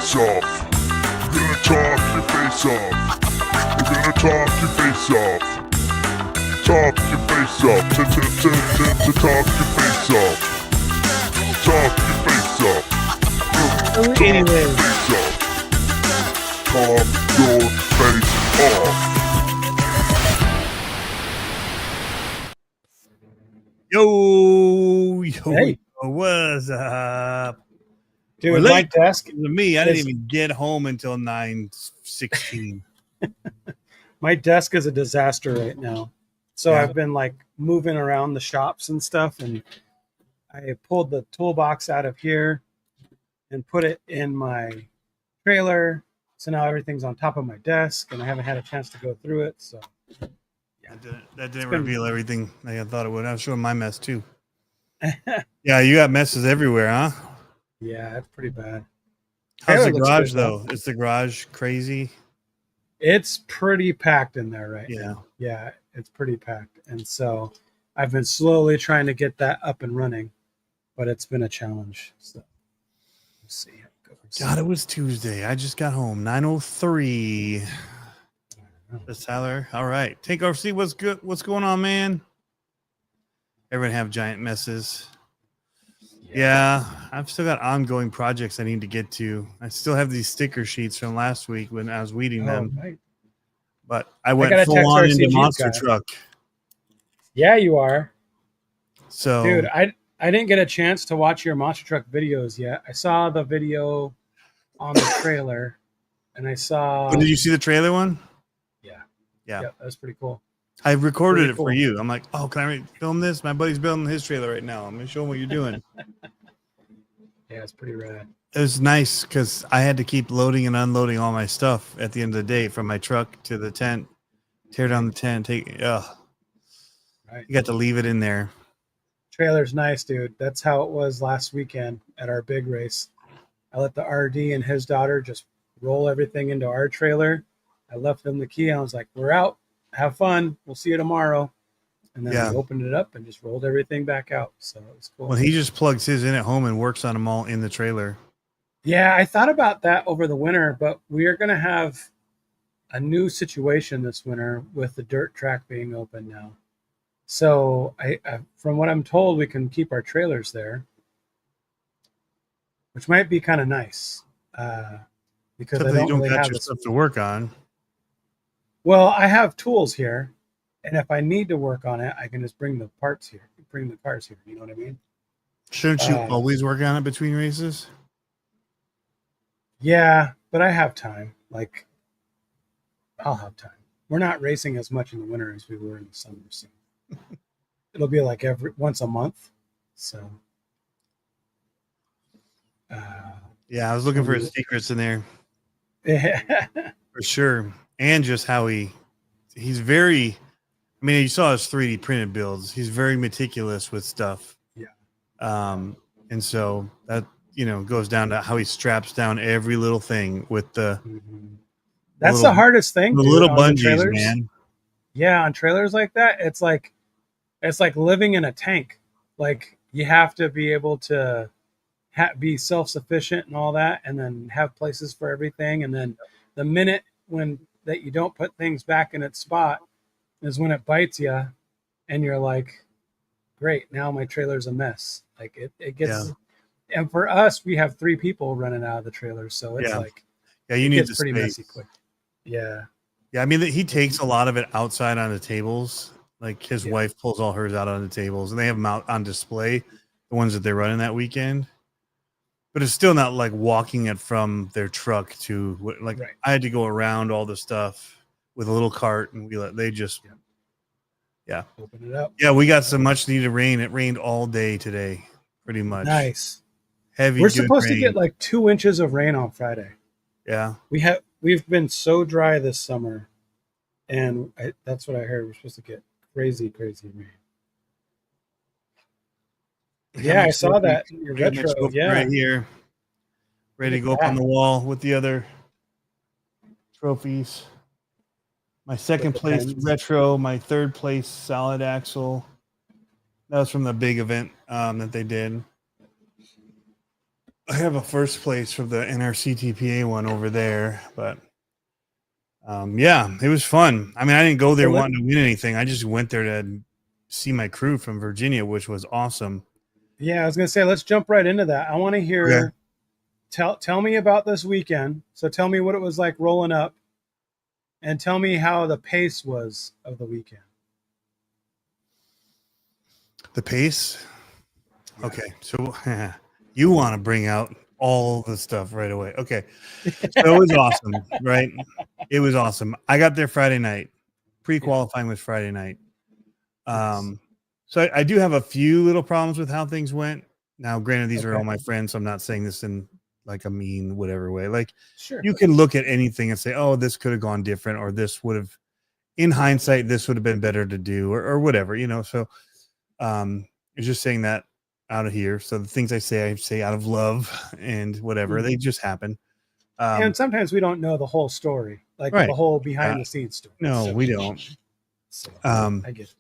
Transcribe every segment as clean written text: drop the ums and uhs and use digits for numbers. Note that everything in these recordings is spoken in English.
face off. We're gonna talk your face off. We're gonna talk your face off. Talk your face off. Talk your face off. Talk your face off. Anyway. Face off. Talk your face off. Yo, Hey. what's up? Dude, We're my late. desk, To me, I didn't Yes. even get home until 9:16. my desk is a disaster right now. So Yeah. I've been like moving around the shops and stuff, and I pulled the toolbox out of here and put it in my trailer. So now everything's on top of my desk, and I haven't had a chance to go through it. So That didn't been- reveal everything like I thought it would. I was showing my mess too. Yeah, you got messes everywhere, huh? yeah, it's pretty bad. How's Trailer the looks garage good, though? Is the garage crazy? It's pretty packed in there right Yeah. now. Yeah, it's pretty packed. And so I've been slowly trying to get that up and running, but it's been a challenge. So let's see how it goes. God, it was Tuesday. I just got home. 9:03. That's Tyler. All right. Take our seat. What's good? What's going on, man? Everyone have giant messes. Yeah, I've still got ongoing projects I need to get to. I still have these sticker sheets from last week when I was weeding them, Right. but I went gotta full text on our into CG monster guy. truck. Yeah, you are. So, Dude, I didn't get a chance to watch your monster truck videos yet. I saw the video on the trailer, and I saw. oh, did you see the trailer one? Yeah. Yeah. That was pretty cool. I recorded Pretty it for cool. you. I'm like, oh, can I film this? My buddy's building his trailer right now. I'm gonna show him what you're doing. Yeah, it's pretty rad. It was nice because I had to keep loading and unloading all my stuff at the end of the day from my truck to the tent, tear down the tent, Right. you got to leave it in there. Trailer's nice, dude. That's how it was last weekend at our big race. I let the RD and his daughter just roll everything into our trailer. I left them the key. I was like, we're out. Have fun. We'll see you tomorrow. And then Yeah. we opened it up and just rolled everything back out. So it was cool. Well, he just plugs his in at home and works on them all in the trailer. Yeah, I thought about that over the winter, but we are going to have a new situation this winter with the dirt track being open now. So I from what I'm told, we can keep our trailers there, which might be kind of nice because Except I that you don't don't really got have your this. stuff to work on. Well, I have tools here, and if I need to work on it, I can just bring the parts here, bring the cars here. You know what I mean? Shouldn't you Uh, always work on it between races? Yeah, but I have time. Like, I'll have time. We're not racing as much in the winter as we were in the summer, so it'll be like once a month. So, Yeah, I was looking for his secrets in there yeah, for sure. And just how he's very, I mean, you saw his 3D printed builds. He's very meticulous with stuff. Yeah. And so that, goes down to how he straps down every little thing with the that's little- the hardest thing. the dude, little on the bungees, trailers. man. Yeah, on trailers like that, it's like living in a tank. Like you have to be able to be self-sufficient and all that, and then have places for everything. And then the minute that you don't put things back in its spot is when it bites you, and you're like, "Great, now my trailer's a mess." Like it gets. And for us, we have 3 people running out of the trailer, so it's like Yeah, you it need the gets pretty space. messy quick. Yeah. Yeah, I mean, he takes a lot of it outside on the tables. Like his Yeah. wife pulls all hers out on the tables, and they have them out on display, the ones that they're running that weekend. But it's still not like walking it from their truck to like Right. I had to go around all the stuff with a little cart, and they just Open it up. yeah, we got some much needed rain. It rained all day today, pretty much. Nice. Heavy. We're good supposed to rain. get like 2 inches of rain on Friday. Yeah. We've been so dry this summer, and that's what I heard. We're supposed to get crazy rain. Yeah, I saw that in your I got my retro. trophy Yeah, right here, ready to go Look up at on that. the wall with the other trophies. My second the place pens. retro, my third place solid axle. That was from the big event that they did. I have a first place for the NRCTPA one over there, but yeah, it was fun. I mean, I didn't go there Well, wanting to win anything. I just went there to see my crew from Virginia, which was awesome. yeah, I was gonna say let's jump right into that. I want to hear. Okay. Tell me about this weekend. So tell me what it was like rolling up, and tell me how the pace was of the weekend. The pace. Okay, so you want to bring out all the stuff right away. Okay, so it was awesome, right? It was awesome. I got there Friday night. Pre-qualifying was Friday night. So I do have a few little problems with how things went. Now, granted, these are all my friends, so I'm not saying this in like a mean whatever way. Like, Sure. you can look at anything and say, "Oh, this could have gone different," or "This would have, in hindsight, this would have been better to do," or whatever, you know. So, it's just saying that out of here. So the things I say out of love and whatever. They just happen. And sometimes we don't know the whole story, like Right. the whole behind the scenes story. No, So- we don't. So, I get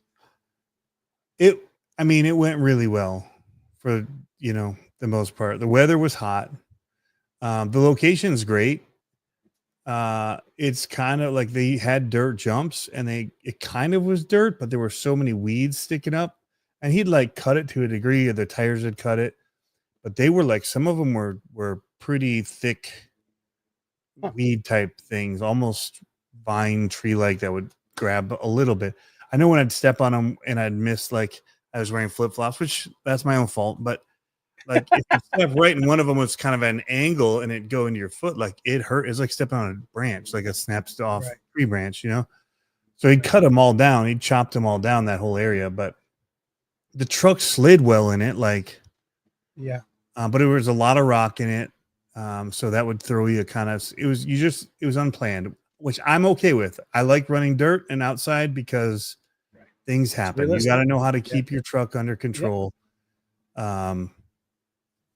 it. I mean, it went really well for, you know, the most part. The weather was hot. The location's great. It's kind of like they had dirt jumps, and it kind of was dirt, but there were so many weeds sticking up, and he'd like cut it to a degree, or the tires had cut it, but they were like, some of them were pretty thick weed type things, almost vine tree like, that would grab a little bit. I know when I'd step on them and I'd miss, like I was wearing flip flops, which that's my own fault, but like if you step right and one of them was kind of at an angle and it'd go into your foot, like it hurt. It's like stepping on a branch, like a snapped off tree branch, you know? So he'd cut them all down. He'd chopped them all down, that whole area, but the truck slid well in it. Like, yeah. But it was a lot of rock in it. So that would throw you kind of, it was unplanned, which I'm okay with. I like running dirt and outside because things happen. You got to know how to keep your truck under control.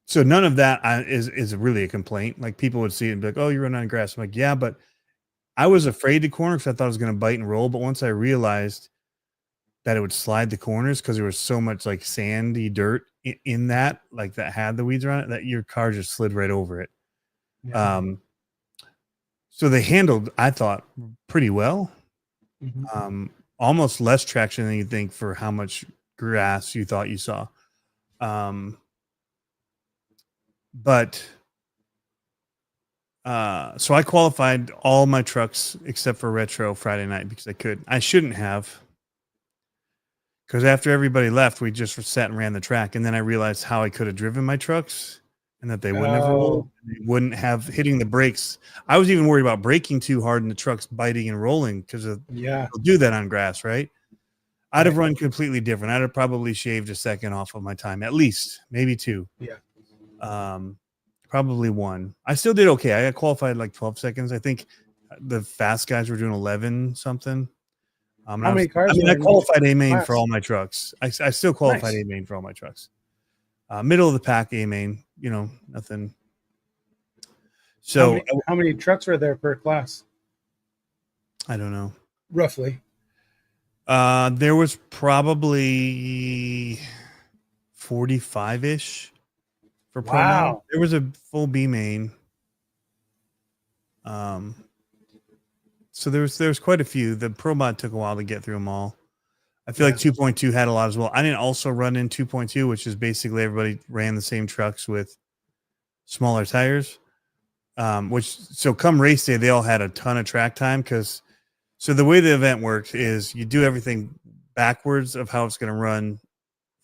So none of that is really a complaint. Like, people would see it and be like, "Oh, you're running on grass." I'm like, "Yeah," but I was afraid to corner because I thought it was going to bite and roll. But once I realized that it would slide the corners because there was so much like sandy dirt in that, like that had the weeds around it, that your car just slid right over it. Yeah. So they handled, I thought, pretty well. Almost less traction than you think for how much grass you thought you saw. But so I qualified all my trucks except for retro Friday night because I could. I shouldn't have, because after everybody left, we just sat and ran the track, and then I realized how I could have driven my trucks and that they wouldn't have rolled. They wouldn't have hitting the brakes. I was even worried about braking too hard and the trucks biting and rolling because they'll do that on grass, right? I'd have run completely different. I'd have probably shaved a second off of my time, at least, maybe two. Yeah. Probably one. I still did okay. I got qualified like 12 seconds. I think the fast guys were doing 11 something. How many cars? I mean, I qualified A main for all my trucks. I still qualified A main for all my trucks. Middle of the pack A main. You know, nothing. So how many trucks were there per class? I don't know. Roughly. There was probably 45-ish. For Pro Mod. There was a full B main. So there was quite a few. The Pro Mod took a while to get through them all. I feel like 2.2 had a lot as well. I didn't also run in 2.2, which is basically everybody ran the same trucks with smaller tires. So come race day, they all had a ton of track time so the way the event works is you do everything backwards of how it's going to run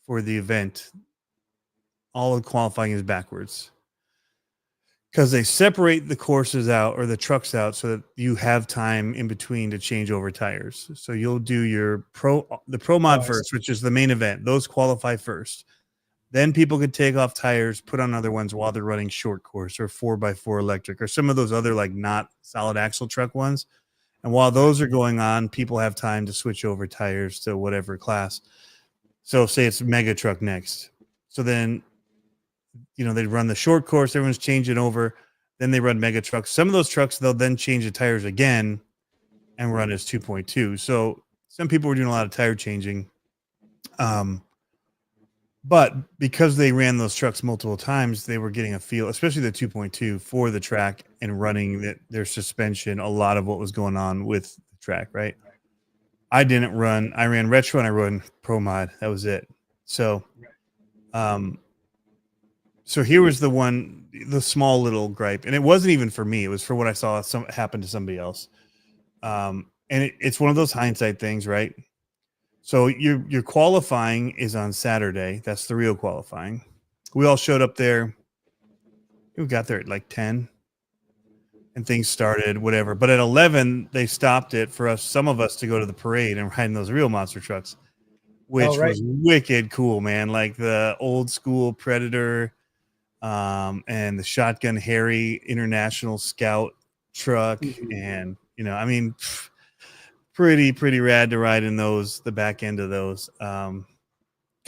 for the event. All of qualifying is backwards because they separate the courses out or the trucks out so that you have time in between to change over tires. So you'll do the Pro Mod first, which is the main event. Those qualify first. Then people could take off tires, put on other ones while they're running short course or 4x4 electric or some of those other like not solid axle truck ones. And while those are going on, people have time to switch over tires to whatever class. So say it's mega truck next. So then, you know, they run the short course, everyone's changing over, then they run mega trucks. Some of those trucks, they'll then change the tires again and run as 2.2. So some people were doing a lot of tire changing. But because they ran those trucks multiple times, they were getting a feel, especially the 2.2 for the track and running their suspension, a lot of what was going on with the track, right? I didn't run. I ran retro and I ran pro mod. That was it. So, so here was the small little gripe, and it wasn't even for me. It was for what I saw happen to somebody else. And it's one of those hindsight things, right? So your qualifying is on Saturday. That's the real qualifying. We all showed up there. We got there at like 10 and things started, whatever. But at 11, they stopped it for us, some of us, to go to the parade and ride in those real monster trucks, which was wicked cool, man. Like the old school Predator and the Shotgun Harry International Scout truck. And, I mean, pretty rad to ride in those, the back end of those. Because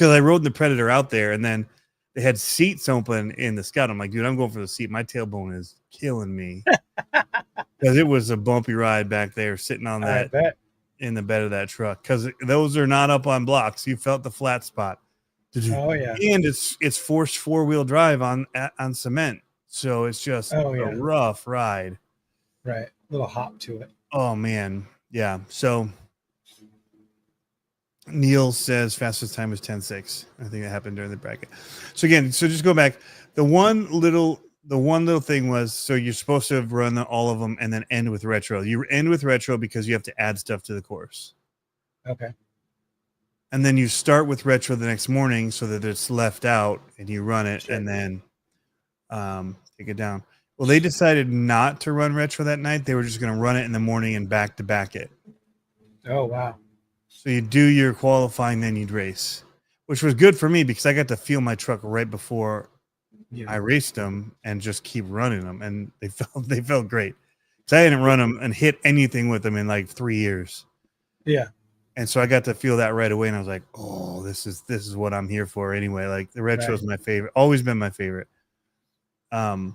I rode the Predator out there, and then they had seats open in the Scout. I'm like, dude, I'm going for the seat. My tailbone is killing me. Because it was a bumpy ride back there, sitting on that in the bed of that truck. Because those are not up on blocks. You felt the flat spot. Oh yeah, and it's forced 4-wheel drive on cement, so it's just a rough ride. Right, little hop to it. Oh man, yeah. So Neil says fastest time was 10:06. I think that happened during the bracket. So again, just go back. The one little thing was, so you're supposed to run all of them and then end with retro. You end with retro because you have to add stuff to the course. Okay. And then you start with retro the next morning so that it's left out, and you run it and then take it down. Well, they decided not to run retro that night. They were just going to run it in the morning and back to back it. Oh, wow. So you do your qualifying, then you'd race, which was good for me because I got to feel my truck right before I raced them and just keep running them. And they felt great. Because I hadn't run them and hit anything with them in like 3 years. Yeah. And so I got to feel that right away, and I was like, "Oh, this is what I'm here for anyway." Like the retro is my favorite, always been my favorite. But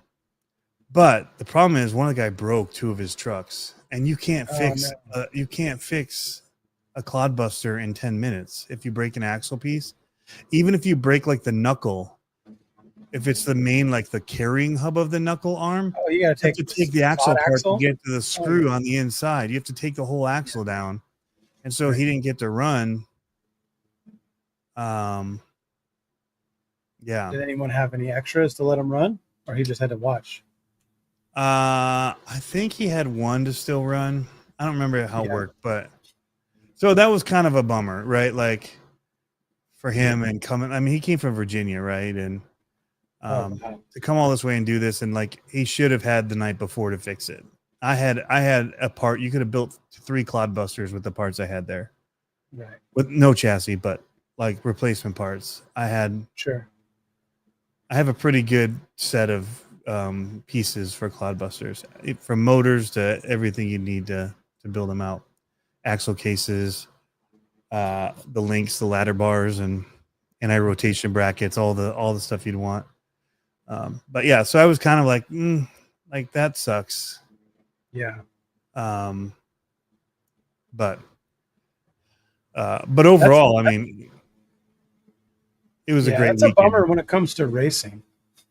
the problem is, one of the guy broke 2 of his trucks, and you can't fix a clodbuster in 10 minutes if you break an axle piece. Even if you break like the knuckle, if it's the main, like the carrying hub of the knuckle arm, you got to take the axle part to get to the screw on the inside. You have to take the whole axle down. And so he didn't get to run. Yeah. Did anyone have any extras to let him run, or he just had to watch? I think he had one to still run. I don't remember how it worked, but so that was kind of a bummer, right? Like for him and coming. I mean, he came from Virginia, right? And to come all this way and do this, and like he should have had the night before to fix it. I had a part. You could have built 3 clodbusters with the parts I had there, right? With no chassis, but like replacement parts. I have a pretty good set of pieces for clodbusters, from motors to everything you need to build them out. Axle cases, the links, the ladder bars, and anti-rotation brackets, all the stuff you'd want. But yeah, so I was kind of like, like that sucks. Yeah. But overall, I mean, it was a great It's a weekend. bummer when it comes to racing.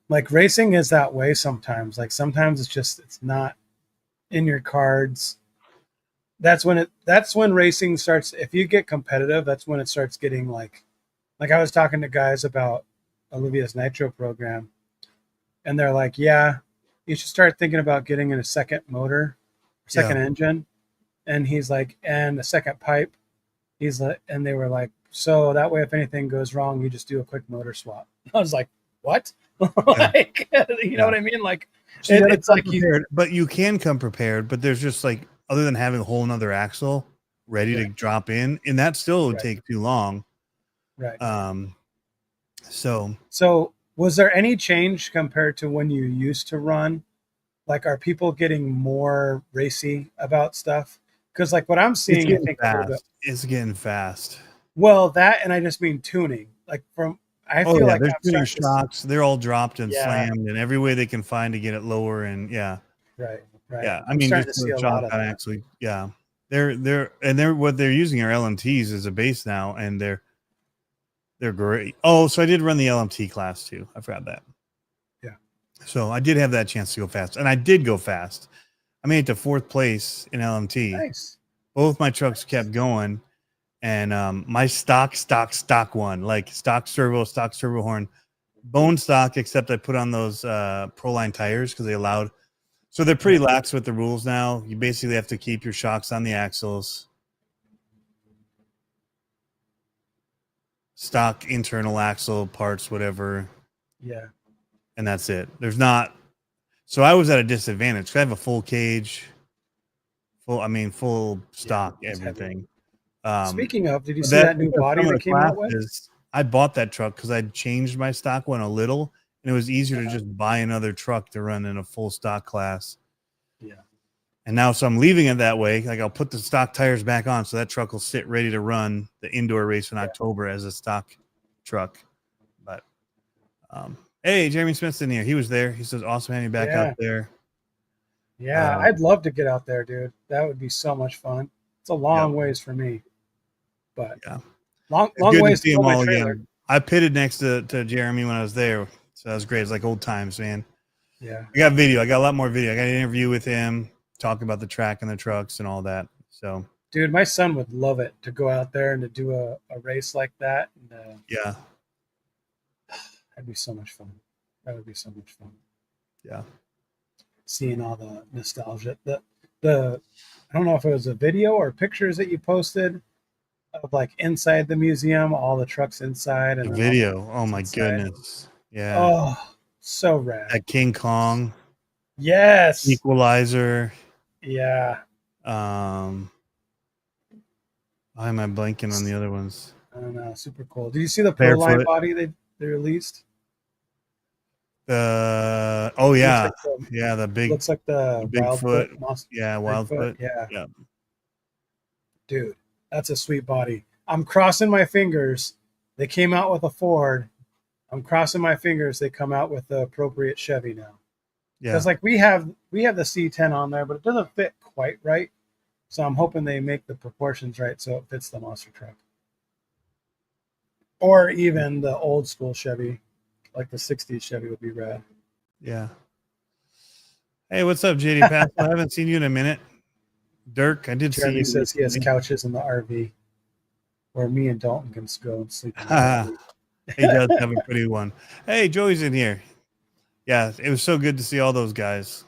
Like racing is that way sometimes. Like sometimes it's not in your cards. That's when racing starts. If you get competitive, that's when it starts getting like I was talking to guys about Olivia's Nitro program, and they're like, yeah, you should start thinking about getting in a second motor, second engine. And he's like, and a second pipe. He's like, and they were like, so that way, if anything goes wrong, you just do a quick motor swap. I was like, what? Like, you know what I mean? Like, so it's like but you can come prepared, but there's just like, other than having a whole nother axle ready to drop in, and that still would take too long. Right. So was there any change compared to when you used to run? Like, are people getting more racy about stuff? Because like what I'm seeing, it's getting fast. Well, that, and I just mean tuning. Like I feel like there's tuning shocks. They're all dropped and slammed in every way they can find to get it lower. And right. Yeah, I mean, just to shock on actually. Yeah, they're what they're using are LMTs as a base now, and they're They're great. Oh, so I did run the LMT class too. I forgot that. Yeah. So I did have that chance to go fast, and I did go fast. I made it to 4th place in LMT. Nice. Both my trucks kept going, and my stock one, like stock servo horn, bone stock, except I put on those Proline tires because they allowed. So they're pretty lax with the rules now. You basically have to keep your shocks on the axles, stock internal axle parts, whatever, Yeah. and that's it. There's not. So I was at a disadvantage because I have a full cage, full stock, it's heavy. everything. Speaking of, did you see that new body that came out with? I bought that truck because I changed my stock one a little, and it was easier to just buy another truck to run in a full stock class. Yeah. And now, so I'm leaving it that way. Like I'll put the stock tires back on, so that truck will sit ready to run the indoor race in October as a stock truck. But hey, Jeremy Smith's in here. He was there. He says, "Awesome having you back out there." Yeah, I'd love to get out there, dude. That would be so much fun. It's a long ways for me, but long ways to see them all again. I pitted next to Jeremy when I was there, so that was great. It's like old times, man. Yeah, I got video. I got a lot more video. I got an interview with him, talking about the track and the trucks and all that. So, dude, my son would love it to go out there and to do a race like that. And, yeah, that'd be so much fun. That would be so much fun. Yeah, seeing all the nostalgia. The I don't know if it was a video or pictures that you posted of like inside the museum, all the trucks inside, and the video. Oh my goodness. Yeah. Oh, so rad. At King Kong. Yes. Equalizer. Yeah. Why am I blanking on the other ones? I don't know. Super cool. Did you see the Proline body they released? Oh yeah, the big. Looks like the Bigfoot. Wildfoot. Yeah, Wildfoot. Yeah. Dude, that's a sweet body. I'm crossing my fingers. They came out with a Ford. I'm crossing my fingers. They come out with the appropriate Chevy now. Yeah. Because like we have the C10 on there, but it doesn't fit quite right. So I'm hoping they make the proportions right so it fits the monster truck. Or even the old school Chevy, like the 60s Chevy would be rad. Yeah. Hey, what's up, JD Pass? I haven't seen you in a minute. Dirk, I did Jeremy see you. says he has couches in the RV where me and Dalton can go and sleep. He does have a pretty one. Hey, Joey's in here. Yeah, it was so good to see all those guys.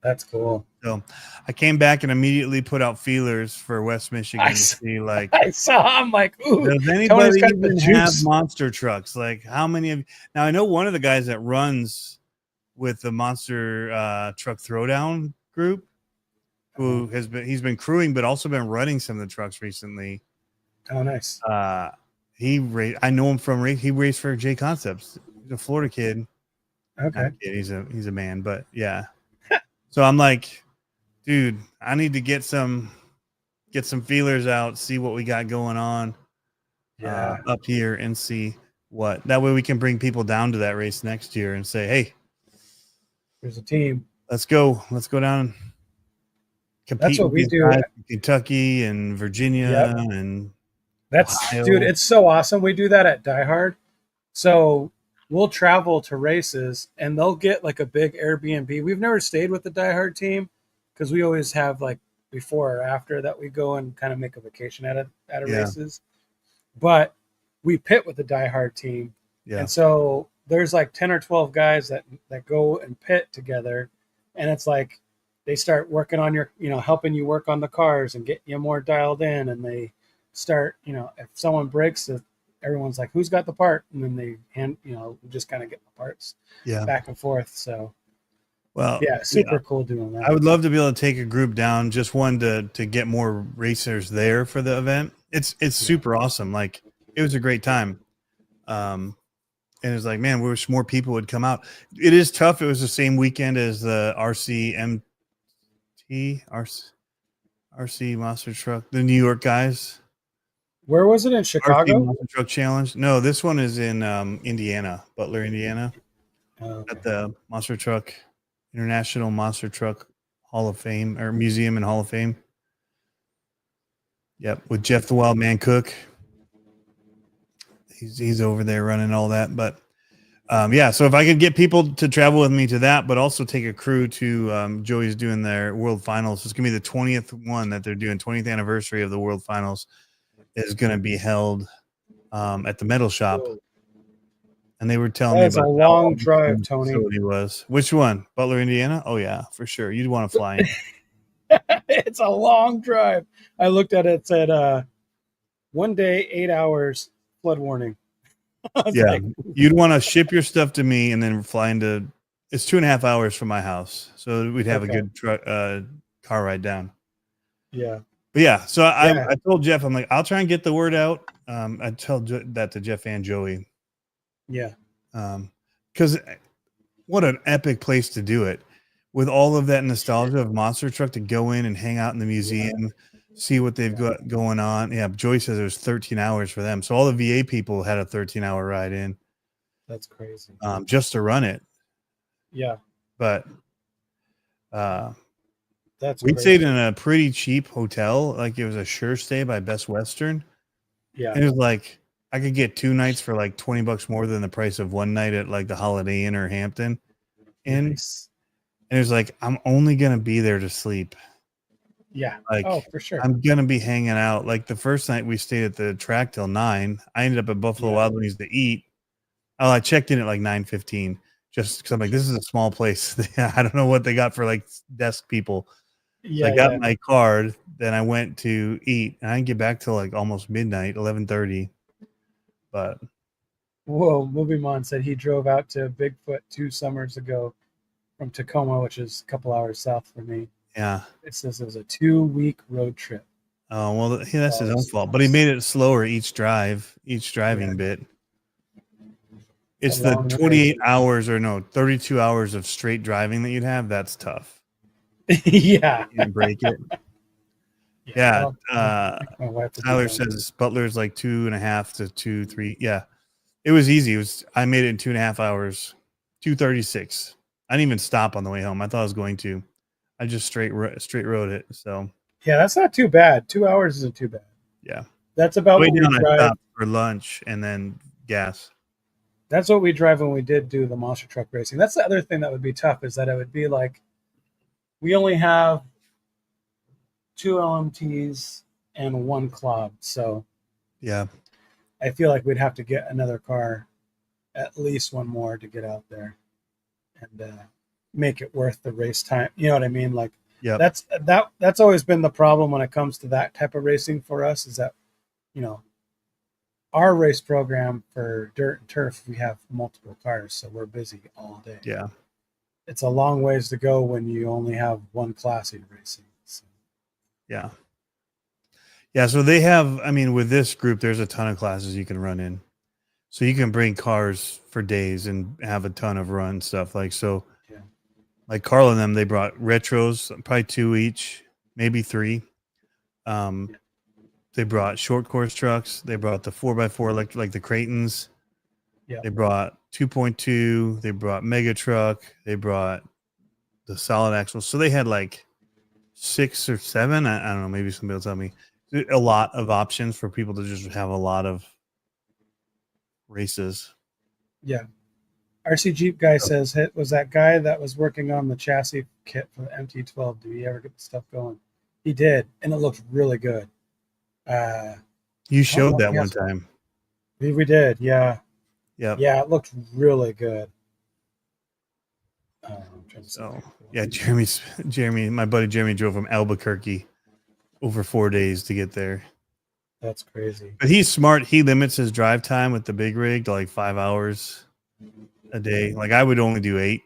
That's cool. So I came back and immediately put out feelers for West Michigan to see, like, I saw. I'm like, ooh, does anybody even have monster trucks? Like, how many of now? I know one of the guys that runs with the monster truck throwdown group, who he's been crewing, but also been running some of the trucks recently. Oh, nice. I know him from he raced for J Concepts. He's a Florida kid. Okay. He's a man, but yeah. So I'm like, dude, I need to get some feelers out, see what we got going on up here, and see what. That way we can bring people down to that race next year and say, hey, there's a team. Let's go down and compete. That's what we do. Kentucky and Virginia and Ohio. Dude, it's so awesome. We do that at Die Hard. So we'll travel to races and they'll get like a big Airbnb. We've never stayed with the Die Hard team because we always have like before or after that we go and kind of make a vacation at races. But we pit with the Die Hard team. Yeah. And so there's like 10 or 12 guys that go and pit together. And it's like they start working on your, helping you work on the cars and get you more dialed in. And they start, if someone breaks it, everyone's like, who's got the part? And then they just kind of get the parts back and forth. So, super cool doing that. I would love to be able to take a group down, just one to get more racers there for the event. It's super awesome. Like, it was a great time. And it's like, man, we wish more people would come out. It is tough. It was the same weekend as the RC Monster Truck, the New York guys. Where was it, in Chicago? RC Monster Truck Challenge. No, this one is in Indiana, Butler, Indiana, at the Monster Truck International Monster Truck Hall of Fame or Museum and Hall of Fame. Yep, with Jeff the Wild Man Cook. he's over there running all that. But yeah, so if I could get people to travel with me to that, but also take a crew to Joey's doing their World Finals. It's gonna be the 20th one that they're doing. 20th anniversary of the World Finals is gonna be held at the Metal Shop. And they were telling me That is a about long drive, Tony. Facility was. Which one? Butler, Indiana? Oh yeah, for sure. You'd want to fly in. It's a long drive. I looked at it. It said 1 day, 8 hours, flood warning. I was Yeah, like, you'd want to ship your stuff to me and then fly into. It's 2.5 hours from my house, so we'd have Okay. a good car ride down. yeah. But yeah, so Yeah. I told Jeff, I'm like, I'll try and get the word out. I tell that to Jeff and Joey, Yeah. because what an epic place to do it, with all of that nostalgia of Monster Truck, to go in and hang out in the museum, see what they've got going on. Yeah, Joey says it was 13 hours for them, so all the VA people had a 13-hour ride in, That's crazy. just to run it. Yeah. But That's we crazy. stayed in a pretty cheap hotel, like it was a Sure Stay by Best Western. Yeah. And it was like I could get 2 nights for like $20 more than the price of one night at like the Holiday Inn or Hampton Inn. Nice. And it was like, I'm only gonna be there to sleep. Yeah. Like, Oh, for sure. I'm gonna be hanging out. Like the first night we stayed at the track till 9. I ended up at Buffalo Yeah. Wild Wings to eat. Oh, I checked in at like 9:15, just because I'm like, this is a small place. I don't know what they got for like desk people. So Yeah. I got yeah. my card, then I went to eat, and I didn't get back till like almost midnight, 11:30. But Whoa, Movie Mon said he drove out to Bigfoot 2 summers ago from Tacoma, which is a couple hours south for me. yeah. It says it was a 2-week road trip. Oh well, that's his Oh, own fault. But he made it slower each driving bit. It's A the long 28 hours or no, 32 hours of straight driving that you'd have. That's tough. Yeah. You can't break it. Yeah. I think my wife would be Tyler down. says Butler's like 2.5 to 2, 3. Yeah, it was easy. I made it in 2.5 hours, 2:36. I didn't even stop on the way home. I thought I was going to. I just straight rode it. So Yeah, that's not too bad. 2 hours isn't too bad. yeah. That's about Way what we down, I drive. stopped for lunch and then gas. That's what we drive when we did do the monster truck racing. That's the other thing that would be tough, is that it would be like we only have 2 LMTs and 1 club. So Yeah. I feel like we'd have to get another car, at least one more, to get out there and make it worth the race time. You know what I mean? Like Yep. that's always been the problem when it comes to that type of racing for us, is that, you know, our race program for dirt and turf, we have multiple cars, so we're busy all day. Yeah. It's a long ways to go when you only have one class you're racing. So, Yeah. Yeah. So they have, I mean, with this group, there's a ton of classes you can run in. So you can bring cars for days and have a ton of run stuff. Like, so Yeah. like Carl and them, they brought retros, probably 2 each, maybe 3. They brought short course trucks. They brought the 4x4, like the Creightons. Yeah. They brought 2.2. They brought Mega Truck. They brought the solid axle. So they had like 6 or 7. I don't know. Maybe somebody will tell me. A lot of options for people to just have a lot of races. yeah. RC Jeep guy says, "Hit was that guy that was working on the chassis kit for the MT12. Did he ever get the stuff going?" He did, and it looked really good. You showed that yes. one time. We did, yeah. Yep. Yeah, it looked really good. I'm trying to see. So yeah, Jeremy, my buddy Jeremy drove from Albuquerque over 4 days to get there. That's crazy. But he's smart. He limits his drive time with the big rig to like 5 hours a day. Like I would only do 8.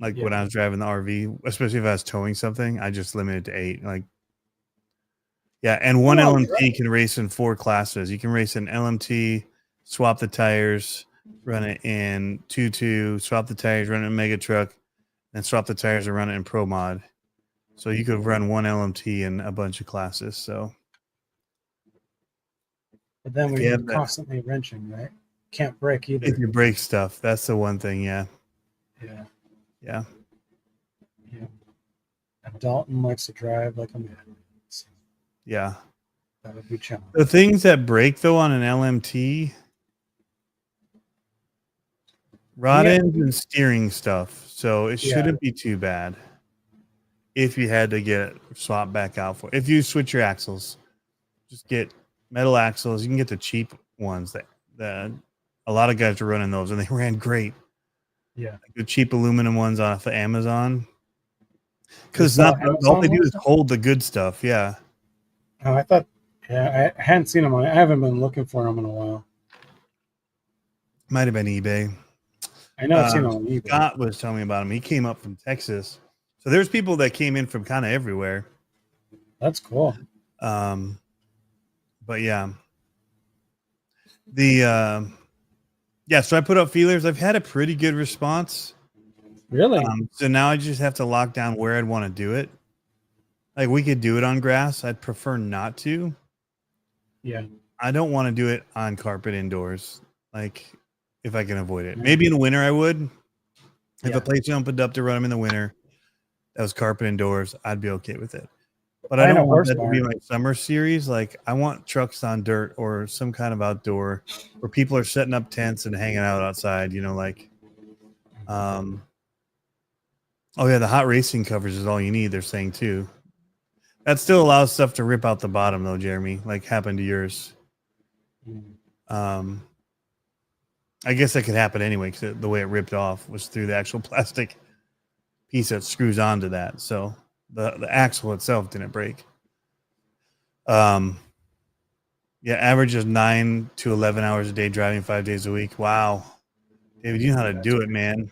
Like when I was driving the RV, especially if I was towing something, I just limited to 8. Like, yeah, and one LMT can race in 4 classes. You can race in LMT, swap the tires, run it in 2.2, swap the tires, run it in Mega Truck, and swap the tires and run it in Pro Mod. So you could run one LMT in a bunch of classes. So, but then we're constantly wrenching, right? Can't break either. If you break stuff, that's the one thing. Yeah. Yeah. Yeah. Yeah. And Dalton likes to drive like a man. So yeah. that would be challenging. The things that break though on an LMT, Rod Yeah. ends and steering stuff, so it Yeah. shouldn't be too bad. If you had to get swap back out for, if you switch your axles, just get metal axles. You can get the cheap ones that a lot of guys are running those, and they ran great. Yeah. Like the cheap aluminum ones off of Amazon, Is because that not all they Amazon do one? is hold the good stuff. Yeah, Oh, I thought. Yeah, I hadn't seen them. I haven't been looking for them in a while. might have been eBay. I know I've seen them on eBay. Scott was telling me about him. He came up from Texas, so there's people that came in from kind of everywhere. That's cool. But yeah, so I put up feelers. I've had a pretty good response. Really? So now I just have to lock down where I'd want to do it. Like we could do it on grass. I'd prefer not to. Yeah. I don't want to do it on carpet indoors. Like if I can avoid it. Maybe in the winter I would. If Yeah. a place opened up to run them in the winter, that was carpet indoors, I'd be okay with it. But I I know don't want that to horse be barn. my summer series. Like I want trucks on dirt or some kind of outdoor where people are setting up tents and hanging out outside, like oh yeah, the hot racing covers is all you need, they're saying too. That still allows stuff to rip out the bottom though, Jeremy, like happened to yours. I guess that could happen anyway because the way it ripped off was through the actual plastic piece that screws onto that. So the axle itself didn't break. Yeah, average is 9 to 11 hours a day driving 5 days a week. Wow. David, you know how to do it, man.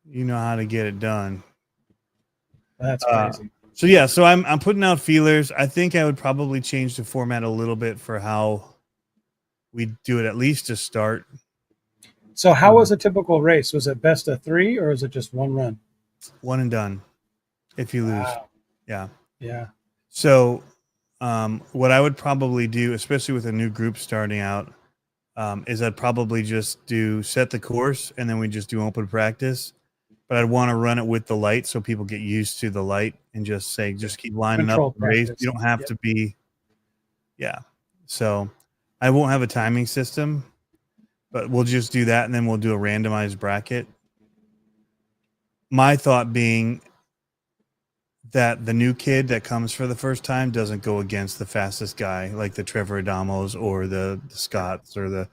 You know how to get it done. That's crazy. So yeah, so I'm putting out feelers. I think I would probably change the format a little bit for how we do it, at least to start. So how was a typical race? Was it best of 3 or is it just one run? One and done. If you lose. Wow. Yeah. Yeah. So what I would probably do, especially with a new group starting out, is I'd probably just set the course and then we just do open practice. But I'd want to run it with the light so people get used to the light and just keep lining Control up the race. practice. You don't have Yep. to be, yeah. So I won't have a timing system, but we'll just do that and then we'll do a randomized bracket. My thought being that the new kid that comes for the first time doesn't go against the fastest guy like the Trevor Adamos or the Scotts or the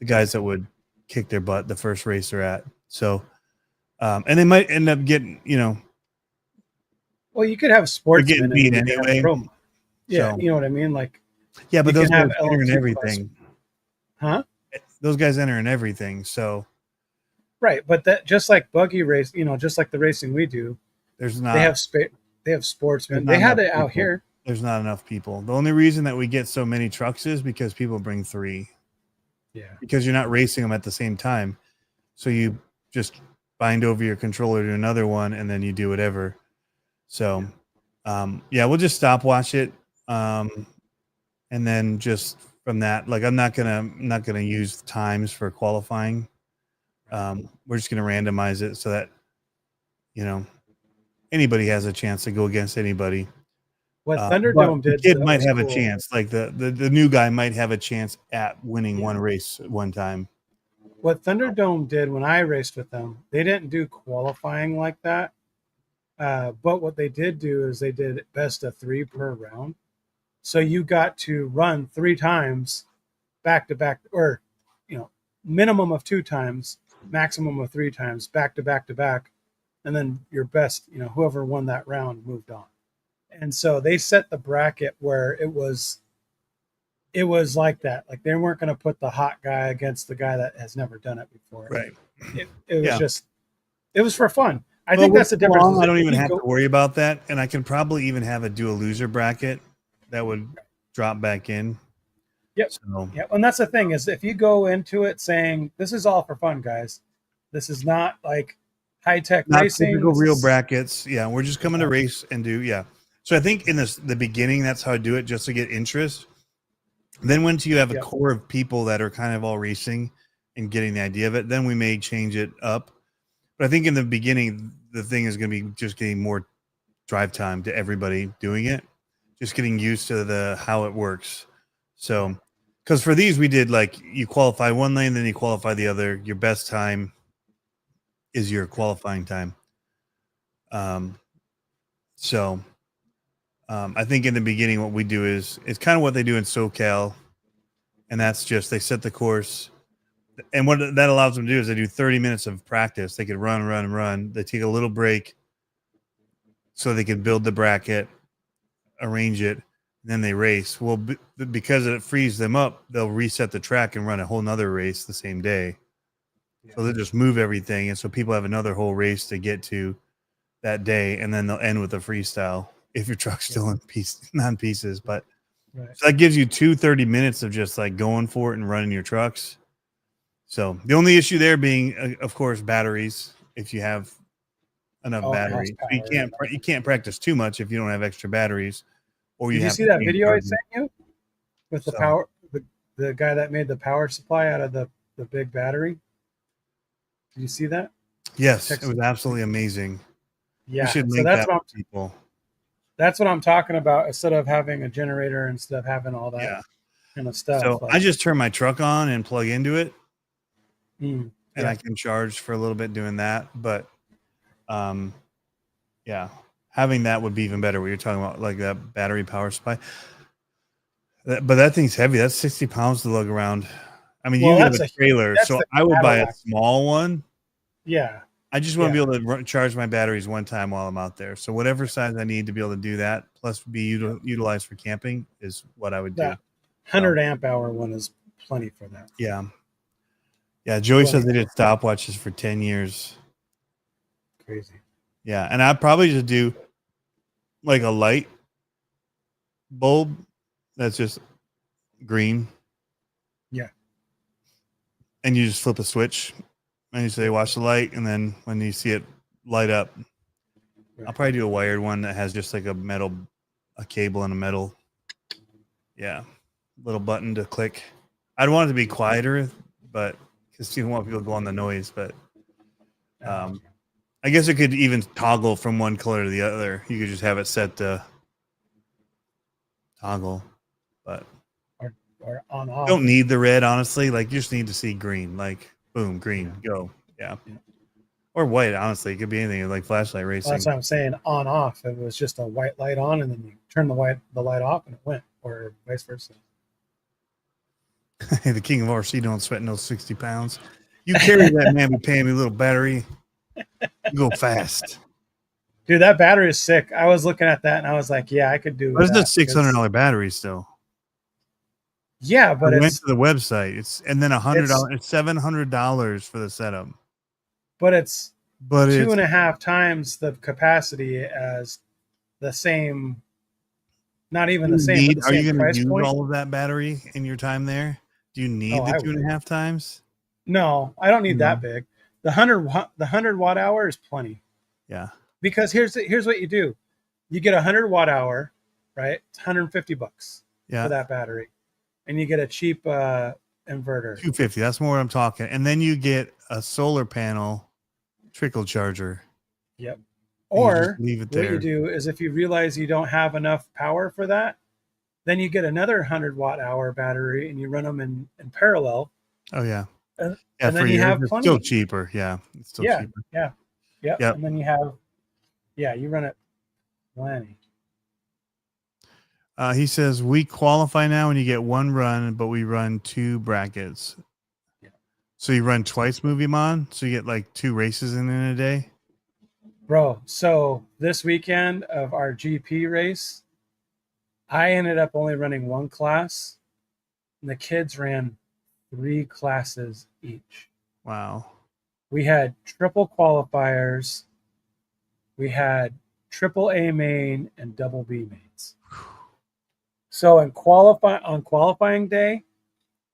guys that would kick their butt the first race they're at. So, and they might end up getting, Well, you could have sportsmen beat and you could have anyway. pro- Yeah, So- you know what I mean? Like, yeah, but you those can guys have enter in LMP everything. huh? Those guys enter in everything. So Right, but that just like buggy race, just like the racing we do, there's not, they have sportsmen. there's They not had enough it out people. here. There's not enough people. The only reason that we get so many trucks is because people bring 3. Yeah. Because you're not racing them at the same time. So you just bind over your controller to another one and then you do whatever. So yeah, we'll just stopwatch it. And then just from that, like I'm not gonna use times for qualifying. We're just gonna randomize it so that anybody has a chance to go against anybody. What But Thunderdome the did, kid that might was have a cool. chance. Like the new guy might have a chance at winning one race at one time. What Thunderdome did when I raced with them, they didn't do qualifying like that. But what they did do is they did best of 3 per round. So you got to run 3 times back to back, or minimum of 2 times, maximum of 3 times, back to back to back, and then your best, whoever won that round moved on. And so they set the bracket where it was like that. Like they weren't going to put the hot guy against the guy that has never done it before. Right. It was Yeah. just, it was for fun. I Well, think that's the with difference. long, is I don't if even you have go- to worry about that, and I can probably even have do a loser bracket that would drop back in. Yep. So Yeah, and that's the thing is if you go into it saying this is all for fun, guys, this is not like high tech not racing. typical This real is- brackets. Yeah, we're just coming to race and do So I think in the beginning, that's how I do it, just to get interest. Then once you have a Yep. core of people that are kind of all racing and getting the idea of it, then we may change it up. But I think in the beginning, the thing is going to be just getting more drive time to everybody doing it, just getting used to how it works. So because for these we did like you qualify one lane, then you qualify the other. Your best time is your qualifying time. So I think in the beginning what we do is it's kind of what they do in SoCal, and that's just they set the course, and what that allows them to do is they do 30 minutes of practice. They could run. They take a little break so they can build the bracket, arrange it, and then they race. Well, because it frees them up, they'll reset the track and run a whole nother race the same day. So they'll just move everything, and so people have another whole race to get to that day, and then they'll end with a freestyle if your truck's still in non-pieces. But so that gives you 30 minutes of just like going for it and running your trucks. So the only issue there being, of course, batteries. If you have enough batteries, you can't practice too much if you don't have extra batteries. Or Did you see that video I sent you with the power, the guy that made the power supply out of the big battery? Did you see that? Yes, it was absolutely amazing. Yeah, so that's what people. That's what I'm talking about. Instead of having a generator, instead of having all that kind of stuff. So I just turn my truck on and plug into it, and I can charge for a little bit doing that. But, having that would be even better. What you're talking about, like that battery power supply. But that thing's heavy. That's 60 pounds to lug around. I mean, you have a trailer, so I would buy a small one. Yeah. I just want to be able to charge my batteries one time while I'm out there. So whatever size I need to be able to do that, plus be utilized for camping, is what I would do. 100 amp hour one is plenty for that. Yeah. Yeah. Joey says they did stopwatches for 10 years. Crazy. Yeah. And I'd probably just do like a light bulb that's just green. Yeah. And you just flip a switch. And you say, watch the light, and then when you see it light up, I'll probably do a wired one that has just like a cable and a metal, little button to click. I'd want it to be quieter, but because you don't want people to go on the noise. But I guess it could even toggle from one color to the other. You could just have it set to toggle, but or on off. You don't need the red, honestly. Like you just need to see green, like. Boom, green, go. Yeah. Or white, honestly. It could be anything like flashlight racing. Well, that's what I'm saying. On off. It was just a white light on, and then you turn the light off and it went, or vice versa. Hey, the king of RC don't sweat no 60 pounds. You carry that man be paying me a little battery. You go fast. Dude, that battery is sick. I was looking at that and I was like, yeah, I could do that. It's a $600 battery still. Yeah, but I went to the website. And then $100. It's $700 for the setup. But it's 2.5 times the capacity as the same. Not even the same. Are you going to use all of that battery in your time there? Do you need the 2.5 times? No, I don't need that big. The 100 watt hour is plenty. Yeah. Because here's what you do. You get 100 watt hour, right? It's $150 for that battery. And you get a cheap inverter. $250. That's more what I'm talking. And then you get a solar panel trickle charger. Yep. Or leave it there. What you do is if you realize you don't have enough power for that, then you get another 100 watt hour battery and you run them in parallel. Oh yeah. And then you have plenty. Still cheaper. Yeah. It's still cheaper. Yeah. Yep. And then you have, you run it plenty. He says we qualify now and you get one run, but we run 2 brackets. Yeah. So you run twice Movie Mon, so you get like 2 races in a day. Bro, so this weekend of our GP race, I ended up only running 1 class, and the kids ran 3 classes each. Wow. We had triple qualifiers, we had triple A main and double B mains. So on qualifying day,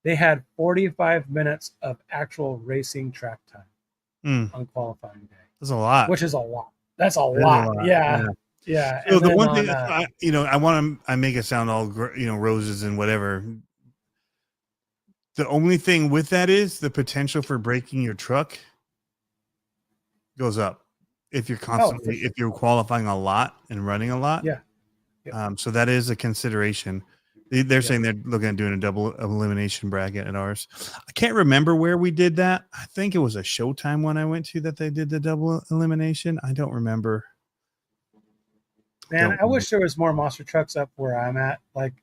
they had 45 minutes of actual racing track time on qualifying day. That's a lot. Which is a lot. That's a lot. Yeah. So the one thing I make it sound all roses and whatever. The only thing with that is the potential for breaking your truck goes up if you're constantly if you're qualifying a lot and running a lot. Yeah. So that is a consideration. They're saying they're looking at doing a double elimination bracket at ours. I can't remember where we did that. I think it was a Showtime one I went to that they did the double elimination. I don't remember. Man, I wish there was more monster trucks up where I'm at. Like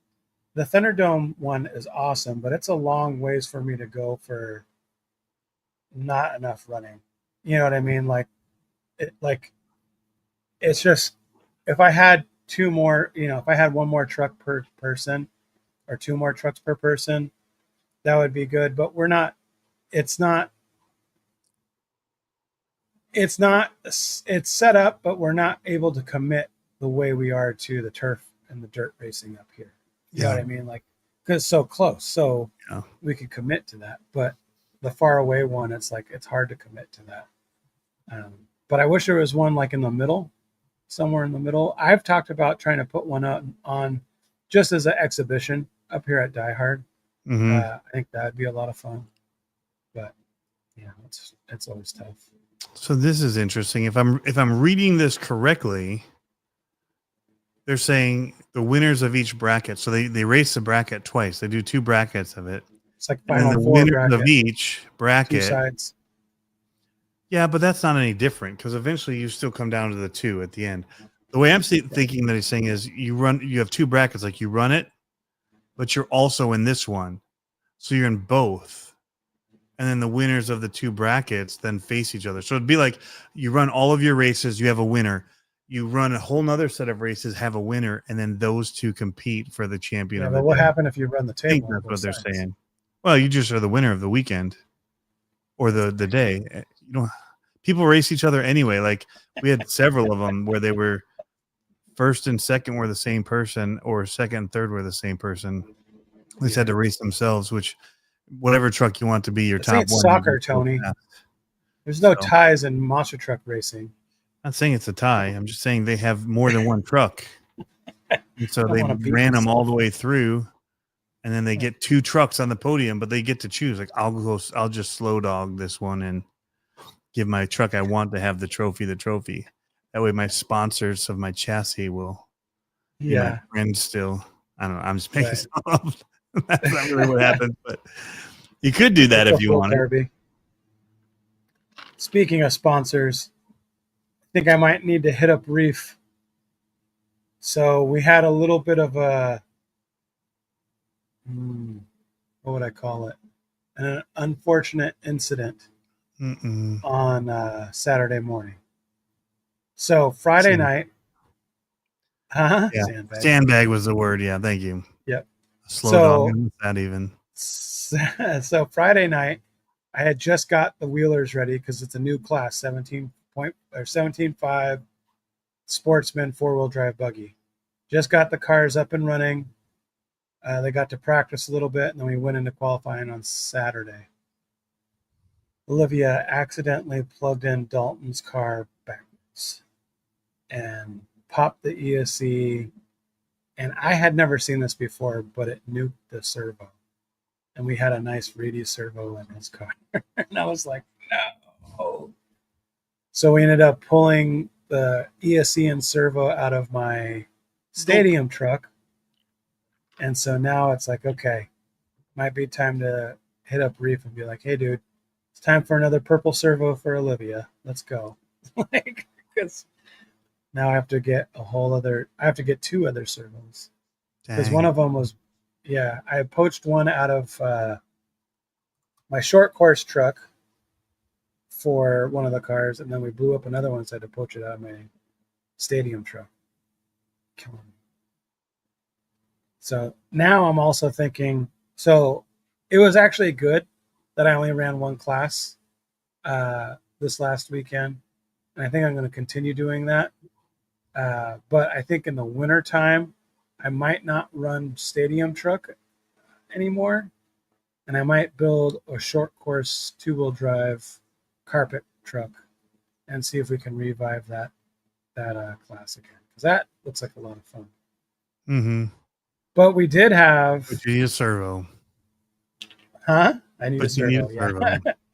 the Thunderdome one is awesome, but it's a long ways for me to go for not enough running. You know what I mean? It's just if I had two more, if I had one more truck per person or two more trucks per person, that would be good. But it's set up, but we're not able to commit the way we are to the turf and the dirt racing up here. You know what I mean? Like, because it's so close. So we could commit to that. But the far away one, it's like, it's hard to commit to that. But I wish there was one like in the middle, somewhere in the middle. I've talked about trying to put one on just as an exhibition up here at Die Hard. I think that'd be a lot of fun. But yeah, it's always tough. So this is interesting. If I'm reading this correctly, they're saying the winners of each bracket. So they race the bracket twice. They do two brackets of it. It's like and Final the Four winners bracket, of each bracket. 2 sides. Yeah, but that's not any different because eventually you still come down to the 2 at the end. The way I'm thinking that he's saying is you have 2 brackets, like you run it, but you're also in this one. So you're in both. And then the winners of the 2 brackets then face each other. So it'd be like you run all of your races, you have a winner. You run a whole nother set of races, have a winner, and then those 2 compete for the champion. Yeah, of but the what day. happened if you run the I think table? that's what they're saying. Well, you just are the winner of the weekend or the day. You don't. People race each other anyway. Like we had several of them where they were first and second were the same person, or second and third were the same person. They just had to race themselves. Which, whatever truck you want to be your top ain't one. soccer, Tony. There's no ties in monster truck racing. I'm not saying it's a tie. I'm just saying they have more than one truck, and so they ran them all the way through. And then they get 2 trucks on the podium, but they get to choose. Like I'll just slow dog this one and give my truck I want to have the trophy. That way my sponsors of my chassis will be my friends still. I don't know. I'm just making stuff up. That's not really what happens, but you could do that if you wanted. Speaking of sponsors, I think I might need to hit up Reef. So we had a little bit of a what would I call it? An unfortunate incident on Saturday morning. So Friday night, Sandbag was the word. Yeah, thank you. Yep. Slow dog. That even. So Friday night, I had just got the wheelers ready because it's a new class, 17.5 Sportsman 4-wheel drive buggy. Just got the cars up and running. They got to practice a little bit, and then we went into qualifying on Saturday. Olivia accidentally plugged in Dalton's car backwards and popped the ESC. And I had never seen this before, but it nuked the servo. And we had a nice Reedy servo in his car. And I was like, no. So we ended up pulling the ESC and servo out of my stadium truck. And so now it's like, okay, might be time to hit up Reef and be like, hey, dude, it's time for another purple servo for Olivia. Let's go. Because now I have to get I have to get 2 other servos. Because one of them was, I poached one out of my short course truck for one of the cars, and then we blew up another one, so I had to poach it out of my stadium truck. Killing me. So now I'm also thinking, so it was actually good that I only ran one class this last weekend. And I think I'm going to continue doing that. But I think in the winter time, I might not run stadium truck anymore. And I might build a short course 2-wheel drive carpet truck and see if we can revive that class again. Because that looks like a lot of fun. Mm-hmm. But we did have... But you need a servo. Huh? I need a servo,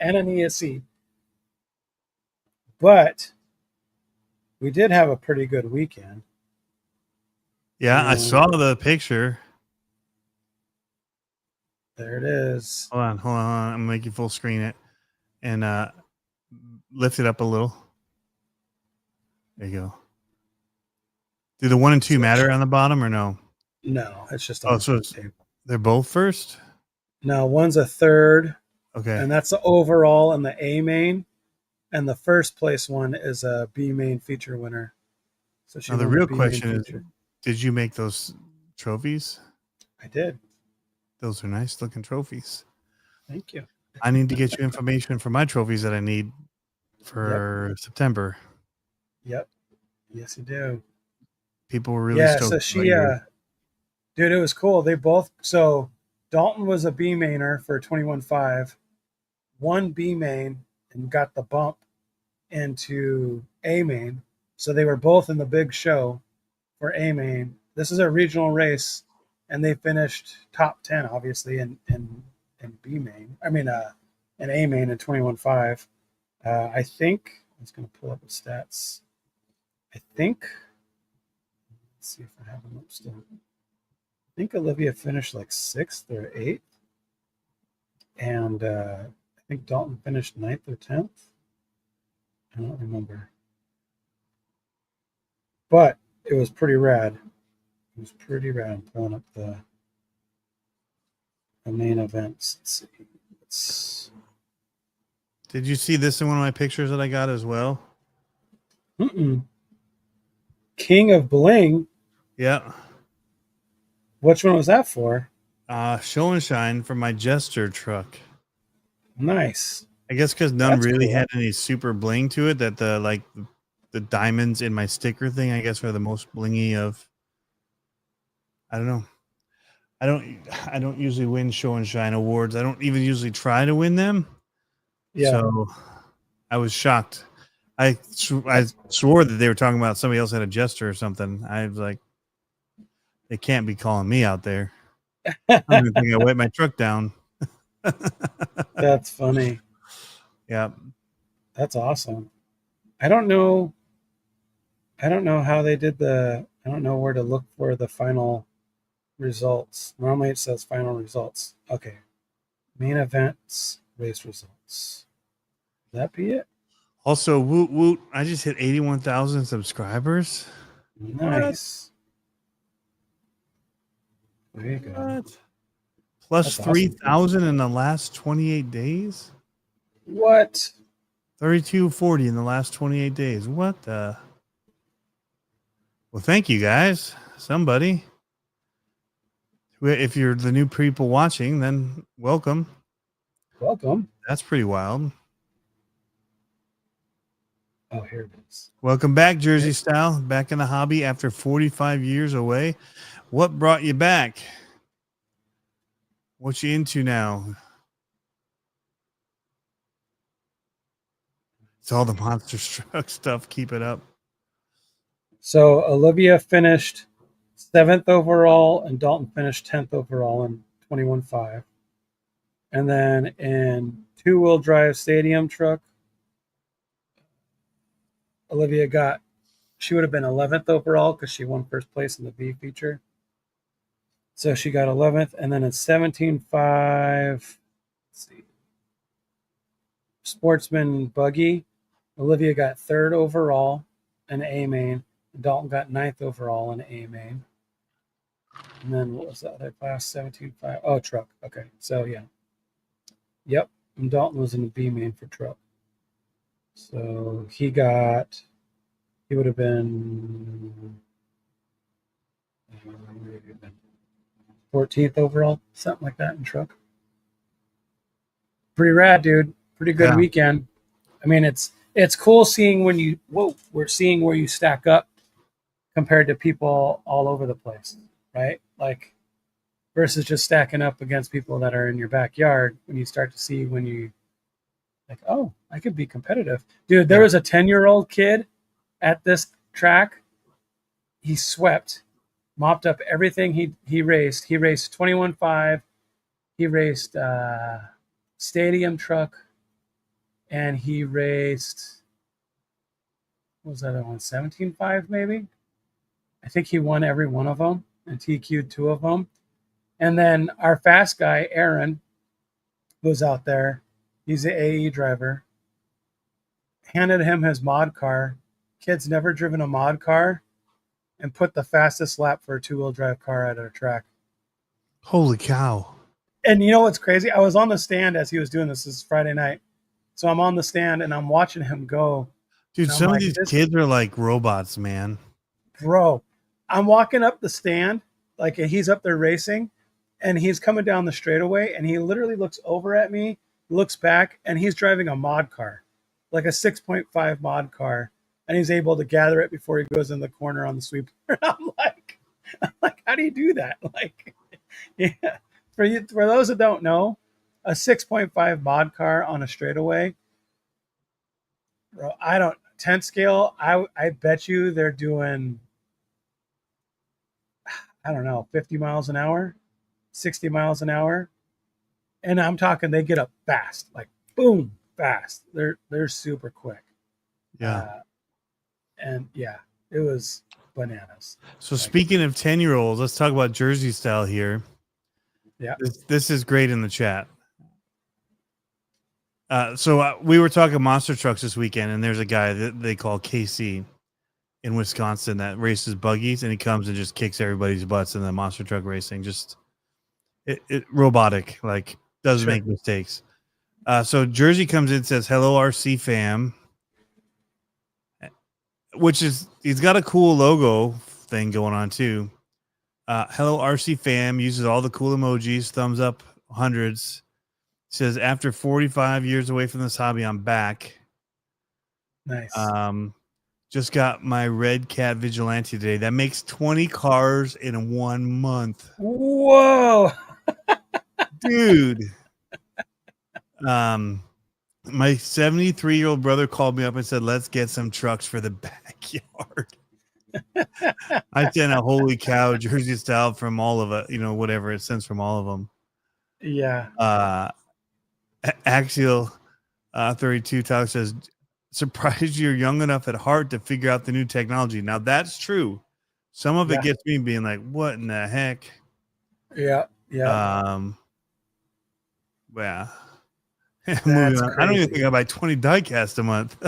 and an ESC. But we did have a pretty good weekend. Yeah, I saw the picture. There it is. Hold on. I'm gonna make you full screen it and lift it up a little. There you go. Do the 1 and 2 matter on the bottom or no? No, it's just Oh, on so the table. they're both first? No, one's a third, Okay. and that's the overall and the A main, and the first place one is a B main feature winner. So she Now the won real B main question is, feature. did you make those trophies? I did. Those are nice looking trophies. Thank you. I need to get you information for my trophies that I need for September. Yep. Yes, you do. People were really Yeah, stoked so about she yours. dude, it was cool. They both so Dalton was a B mainer for 21.5, won B main and got the bump into A main. So they were both in the big show for A main. This is a regional race, and they finished top 10, obviously, in B main. I mean, in A main in 21.5. I think I was going to pull up the stats. I think, let's see if I have them up still. I think Olivia finished like 6th or 8th. And I think Dalton finished 9th or 10th. I don't remember. But it was pretty rad. It was pretty rad. I'm pulling up the main events. Let's see. Did you see this in one of my pictures that I got as well? King of Bling. Yeah. Which one was that for? Show and shine for my Jester truck. Nice. I guess because none That's really cool. had any super bling to it. That the diamonds in my sticker thing, I guess, are the most blingy of. I don't know. I don't usually win show and shine awards. I don't even usually try to win them. Yeah. So I was shocked. I swore that they were talking about somebody else had a Jester or something. I was like, they can't be calling me out there. I don't even think I wet my truck down. That's funny. Yeah. That's awesome. I don't know how they did I don't know where to look for the final results. Normally it says final results. Okay. Main events, race results. Would that be it? Also, woot woot! I just hit 81,000 subscribers. Nice. There you go. What? Plus That's awesome. 3,000 in the last 28 days. What? 3240 in the last 28 days. What the? Well, thank you guys. Somebody. If you're the new people watching, then welcome. Welcome. That's pretty wild. Oh, here it is. Welcome back, Jersey Style. Back in the hobby after 45 years away. What brought you back? What you into now? It's all the monster truck stuff. Keep it up. So Olivia finished 7th overall, and Dalton finished 10th overall in 21.5. And then in 2-wheel drive stadium truck, Olivia she would have been 11th overall because she won first place in the B feature. So she got 11th. And then in 17.5, let's see, Sportsman Buggy, Olivia got 3rd overall in A main. Dalton got 9th overall in A main. And then what was the other class? 17.5. Oh, truck. Okay. So yeah. Yep. And Dalton was in the B main for truck. So he would have been 14th overall, something like that in truck. Pretty rad, dude. Pretty good weekend. I mean, it's cool seeing we're seeing where you stack up compared to people all over the place, right? Like versus just stacking up against people that are in your backyard when you start to see when you like, oh, I could be competitive. Dude, there was a 10-year-old kid at this track. He swept, mopped up everything he raced. He raced 21.5. He raced stadium truck, and he raced, what was that other one? 17.5 maybe. I think he won every one of them and TQ'd 2 of them. And then our fast guy, Aaron, was out there. He's an AE driver. Handed him his mod car. Kid's never driven a mod car and put the fastest lap for a 2-wheel drive car at our track. Holy cow. And you know what's crazy? I was on the stand as he was doing this. This is Friday night. So I'm on the stand and I'm watching him go. Dude, And I'm some like, of these this- kids are like robots, man. Bro, I'm walking up the stand, like he's up there racing, and he's coming down the straightaway, and he literally looks over at me, looks back, and he's driving a mod car, like a 6.5 mod car, and he's able to gather it before he goes in the corner on the sweeper. I'm like, how do you do that? Like, yeah. For those that don't know, a 6.5 mod car on a straightaway, bro, 10 scale, I bet you they're doing, I don't know, 50 miles an hour, 60 miles an hour. And I'm talking they get up fast, like boom, fast. They're super quick. Yeah. And yeah, it was bananas. So speaking of 10-year-olds, let's talk about Jersey style here. Yeah. This is great in the chat. So we were talking monster trucks this weekend, and there's a guy that they call KC in Wisconsin that races buggies, and he comes and just kicks everybody's butts in the monster truck racing. Just it robotic, like doesn't make mistakes. So Jersey comes in and says, "Hello, RC fam," which is he's got a cool logo thing going on too. Hello, RC fam, uses all the cool emojis, thumbs up, hundreds. Says, after 45 years away from this hobby, I'm back. Nice. Just got my Red Cat Vigilante today. That makes 20 cars in 1 month. Whoa. Dude. My 73-year-old brother called me up and said, let's get some trucks for the backyard. I sent a holy cow Jersey style from all of it, whatever it sends from all of them. Yeah. Axial 32 Tyler says, surprised you're young enough at heart to figure out the new technology. Now that's true. Some of it gets me being like, what in the heck? Yeah. Yeah. Yeah. Moving on. I don't even think I buy 20 diecast a month.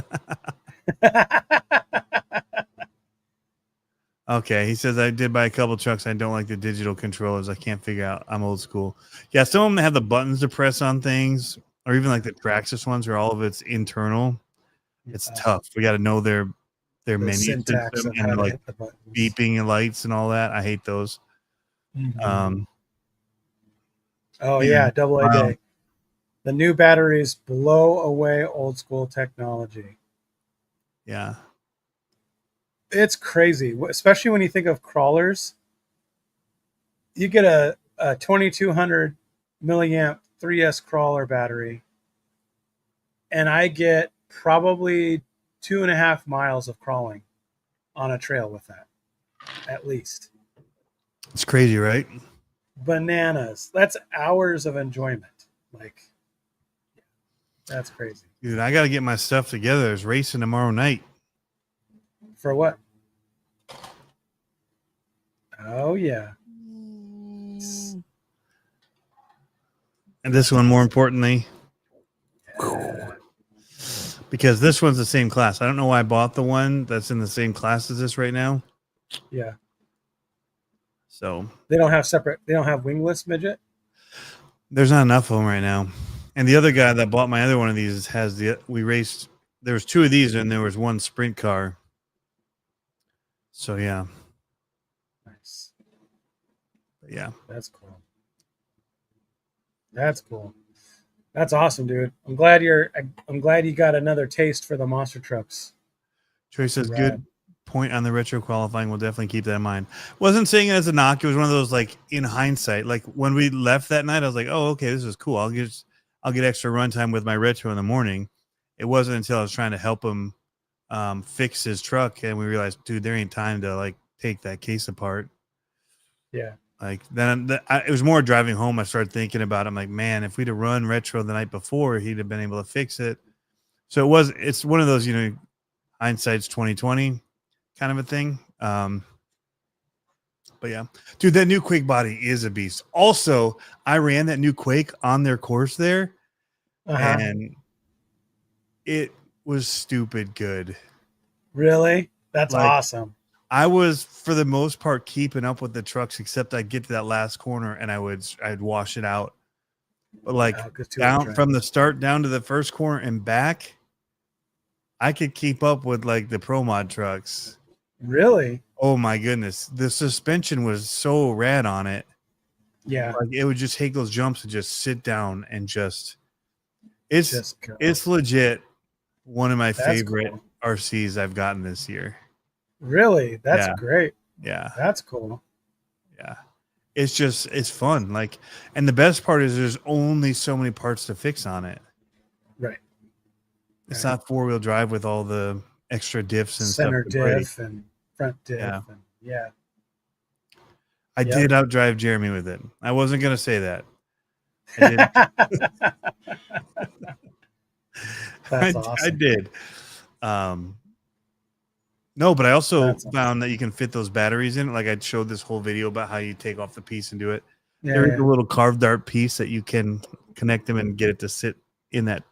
Okay, he says I did buy a couple trucks. I don't like the digital controllers. I can't figure out. I'm old school. Yeah, some of them have the buttons to press on things, or even like the Traxxas ones, where all of it's internal. It's tough. We got to know their menu system and like beeping and lights and all that. I hate those. Mm-hmm. Double A day. The new batteries blow away old school technology. Yeah. It's crazy, especially when you think of crawlers. You get a 2200 milliamp 3S crawler battery, and I get probably 2.5 miles of crawling on a trail with that, at least. It's crazy, right? Bananas. That's hours of enjoyment. Like, that's crazy. Dude, I got to get my stuff together. There's racing tomorrow night. For what? Oh, yeah. And this one, more importantly, because this one's the same class. I don't know why I bought the one that's in the same class as this right now. Yeah. So they don't have wingless midget? There's not enough of them right now. And the other guy that bought my other one of these we raced. There was 2 of these and there was 1 sprint car. So yeah. Nice. But yeah. That's cool. That's cool. That's awesome, dude. I'm glad you got another taste for the monster trucks. Troy says good point on the retro qualifying. We'll definitely keep that in mind. Wasn't saying it as a knock. It was one of those, like, in hindsight, like when we left that night, I was like, oh, okay, this is cool. I'll get extra runtime with my retro in the morning. It wasn't until I was trying to help him fix his truck, and we realized, dude, there ain't time to like take that case apart. Yeah. Like then it was more driving home. I started thinking about it. I'm like, man, if we'd have run retro the night before, he'd have been able to fix it. So it's one of those, hindsight's 2020 kind of a thing. But yeah, dude, that new Quake body is a beast. Also, I ran that new Quake on their course there, Uh-huh. and it was stupid good. Really? That's Like, awesome. I was for the most part keeping up with the trucks, except I'd get to that last corner and I'd wash it out. But like down from the start down to the first corner and back, I could keep up with like the Pro Mod trucks. Really? Oh my goodness. The suspension was so rad on it. Yeah. Like it would just take those jumps and just sit down and it's go. it's legit one of my That's favorite cool. RCs I've gotten this year. Really? That's Yeah. great. Yeah. That's cool. Yeah. It's fun. Like, and the best part is there's only so many parts to fix on it. Right. It's Right. not 4-wheel drive with all the extra diffs and Center stuff. to break. diff and front diff. Yeah. And yeah. I Yep. did outdrive Jeremy with it. I wasn't going to say that. I did. That's I awesome. did. No, but I also That's awesome. found that you can fit those batteries in. Like I showed this whole video about how you take off the piece and do it. Yeah, There is yeah. a little carved art piece that you can connect them and get it to sit in that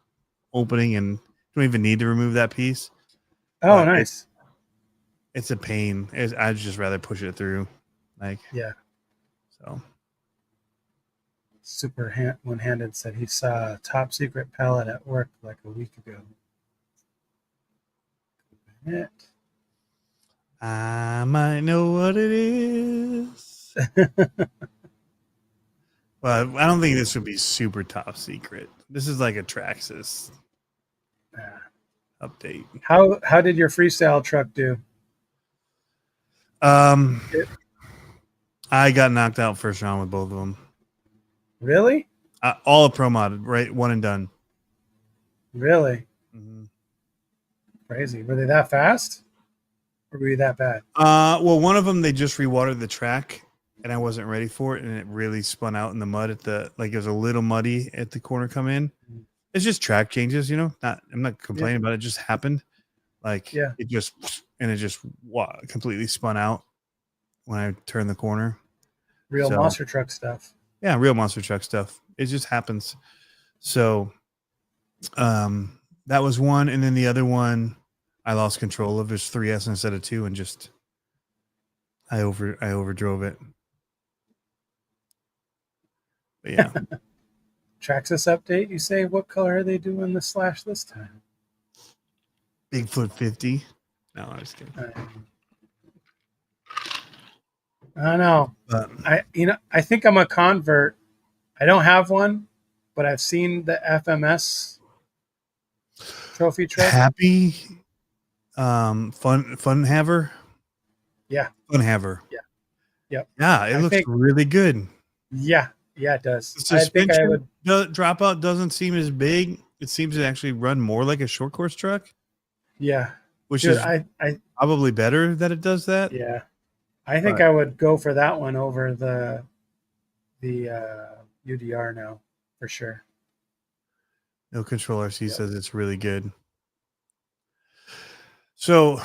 opening, and you don't even need to remove that piece. Oh, But nice. It's a pain. I'd just rather push it through. Like, Yeah. so. Super one-handed said he saw a top secret pellet at work like a week ago. It. I might know what it is. Well, I don't think this would be super top secret. This is like a Traxxas update. How did your freestyle truck do? I got knocked out first round with both of them. Really? All of Pro Mod, right? One and done. Really? Mm-hmm. Crazy. Were they that fast? Or were you that bad? Well, one of them they just rewatered the track, and I wasn't ready for it, and it really spun out in the mud it was a little muddy at the corner come in. It's just track changes, you know. I'm not complaining about it. It just happened. Like it just completely spun out when I turned the corner. Real monster truck stuff. Yeah, real monster truck stuff. It just happens. So that was one, and then the other one I lost control of. There's 3S instead of 2, and just I overdrove it. But yeah. Traxxas update, you say? What color are they doing the Slash this time? Bigfoot 50. No, I'm just kidding. I don't know. I think I'm a convert. I don't have one, but I've seen the FMS trophy truck. Happy fun haver. Yeah. Fun haver. Yeah. Yep. Yeah, it looks really good. Yeah. Yeah, it does. The suspension dropout doesn't seem as big. It seems to actually run more like a short course truck. Yeah. Which is probably better that it does that. Yeah. I think I would go for that one over the UDR now, for sure. No Control RC says it's really good. So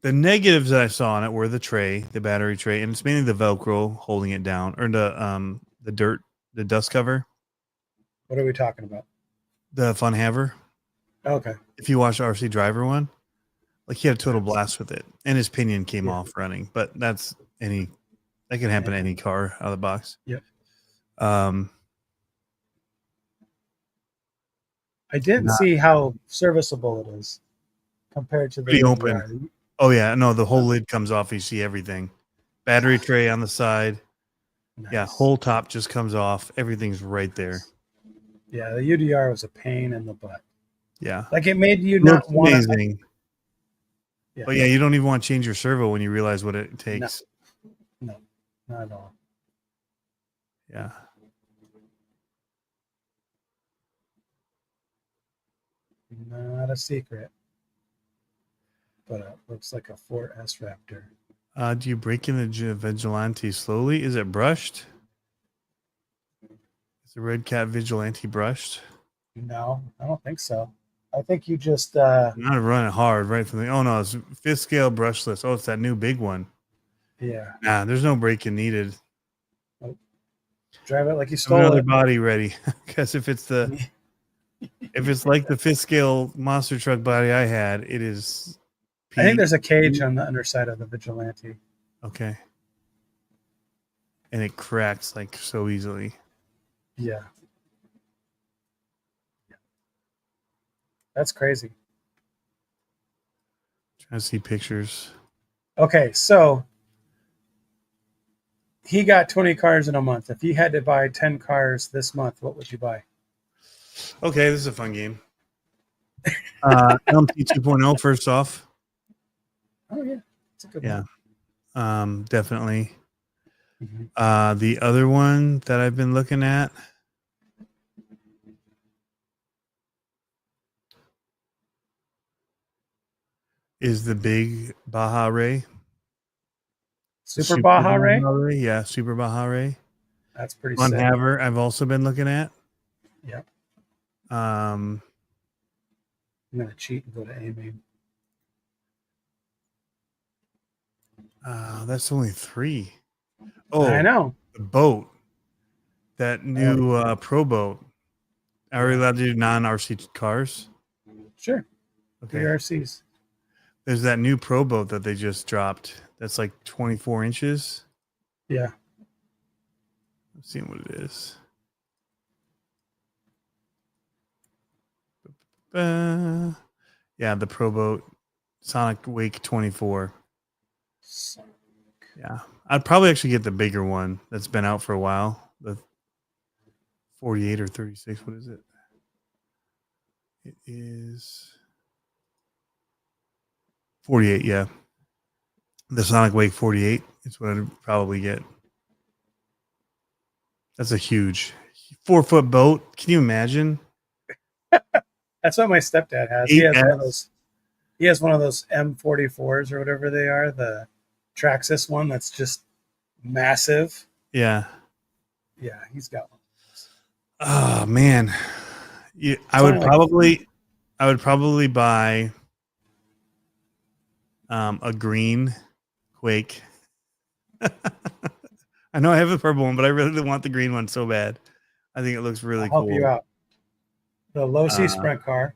the negatives that I saw on it were the battery tray, and it's mainly the Velcro holding it down, or the dust cover. What are we talking about? The Fun Haver. Okay. If you watch RC Driver one, like he had a total blast with it, and his pinion came off running. But that can happen to any car out of the box. Yep. I didn't see how serviceable it is compared to the pretty open. Oh yeah, no, the whole lid comes off. You see everything. Battery tray on the side. Nice. Yeah, whole top just comes off. Everything's right there. Yeah, the UDR was a pain in the butt. Yeah, like it made you not want. Amazing. Yeah. But yeah, you don't even want to change your servo when you realize what it takes. No, not at all. Yeah. Not a secret. But looks like a Ford S Raptor. Do you break in the Vigilante slowly? Is it brushed? Is the Red Cat Vigilante brushed? No, I don't think so. I think you just not running hard right from the. Oh no, it's 5th scale brushless. Oh, it's that new big one. Yeah. Nah, there's no braking needed. Drive it like you Have stole another it. body ready. Because if it's like the fifth scale monster truck body I had, it is. I think there's a cage on the underside of the Vigilante. Okay. And it cracks like so easily. Yeah. That's crazy. Trying to see pictures. Okay, so he got 20 cars in a month. If you had to buy 10 cars this month, what would you buy? Okay, this is a fun game. LMT 2.0 first off. Oh yeah, it's a good Yeah. one. Definitely. Mhm. The other one that I've been looking at is the big Baja Ray. Super Baja Ray. Yeah, Super Baja Ray. That's pretty Von sick. Haver, I've also been looking at. Yep. Um, I'm gonna cheat and go to A-Main. that's only 3. Oh, I know. the boat. That new pro boat. Are we allowed to do non-RC cars? Sure. Okay. BRCs. There's that new pro boat that they just dropped. That's like 24 inches. Yeah. I'm seeing what it is. Yeah, the pro boat. Sonic Wake 24. Yeah. I'd probably actually get the bigger one that's been out for a while. The 48 or 36. What is it? It is 48, yeah. The Sonic Wake 48 is what I'd probably get. That's a huge 4-foot boat. Can you imagine? That's what my stepdad has. He has one of those. He has one of those M44s or whatever they are. The Traxxas one that's just massive. Yeah. Yeah, he's got one. Oh man. Yeah, I would probably buy a green Quake. I know I have the purple one, but I really want the green one so bad. I think it looks really cool. I'll help you out. The low-C sprint car.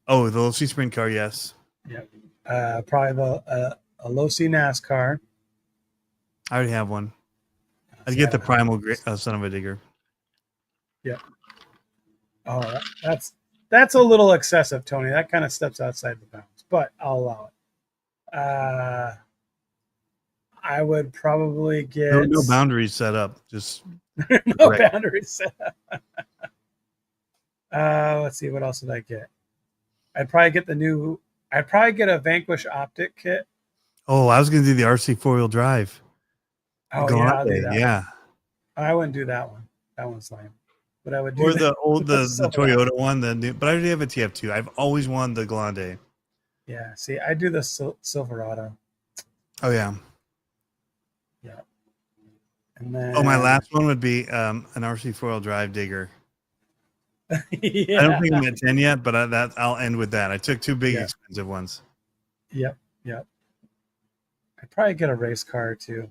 Oh, the low-C sprint car, yes. Yep. Probably a low-C NASCAR. I already have one. I'd get the Primal Son of a Digger. Yep. Oh, that's a little excessive, Tony. That kind of steps outside the bounds, but I'll allow it. I would probably get no boundaries set up. Just no boundaries set up. Let's see, what else did I get? I'd probably get a Vanquish optic kit. Oh, I was going to do the RC 4-wheel drive. Oh yeah, I'll do that. Yeah. I wouldn't do that one. That one's lame. But I would do or the Toyota one. But I already have a TF2. I've always wanted the Grande. Yeah. See, I do the Silverado. Oh yeah. Yeah. And then my last one would be an RC 4-wheel drive digger. Yeah. I don't think I'm at 10 yet, but I'll end with that. I took 2 big expensive ones. Yep. I'd probably get a race car too.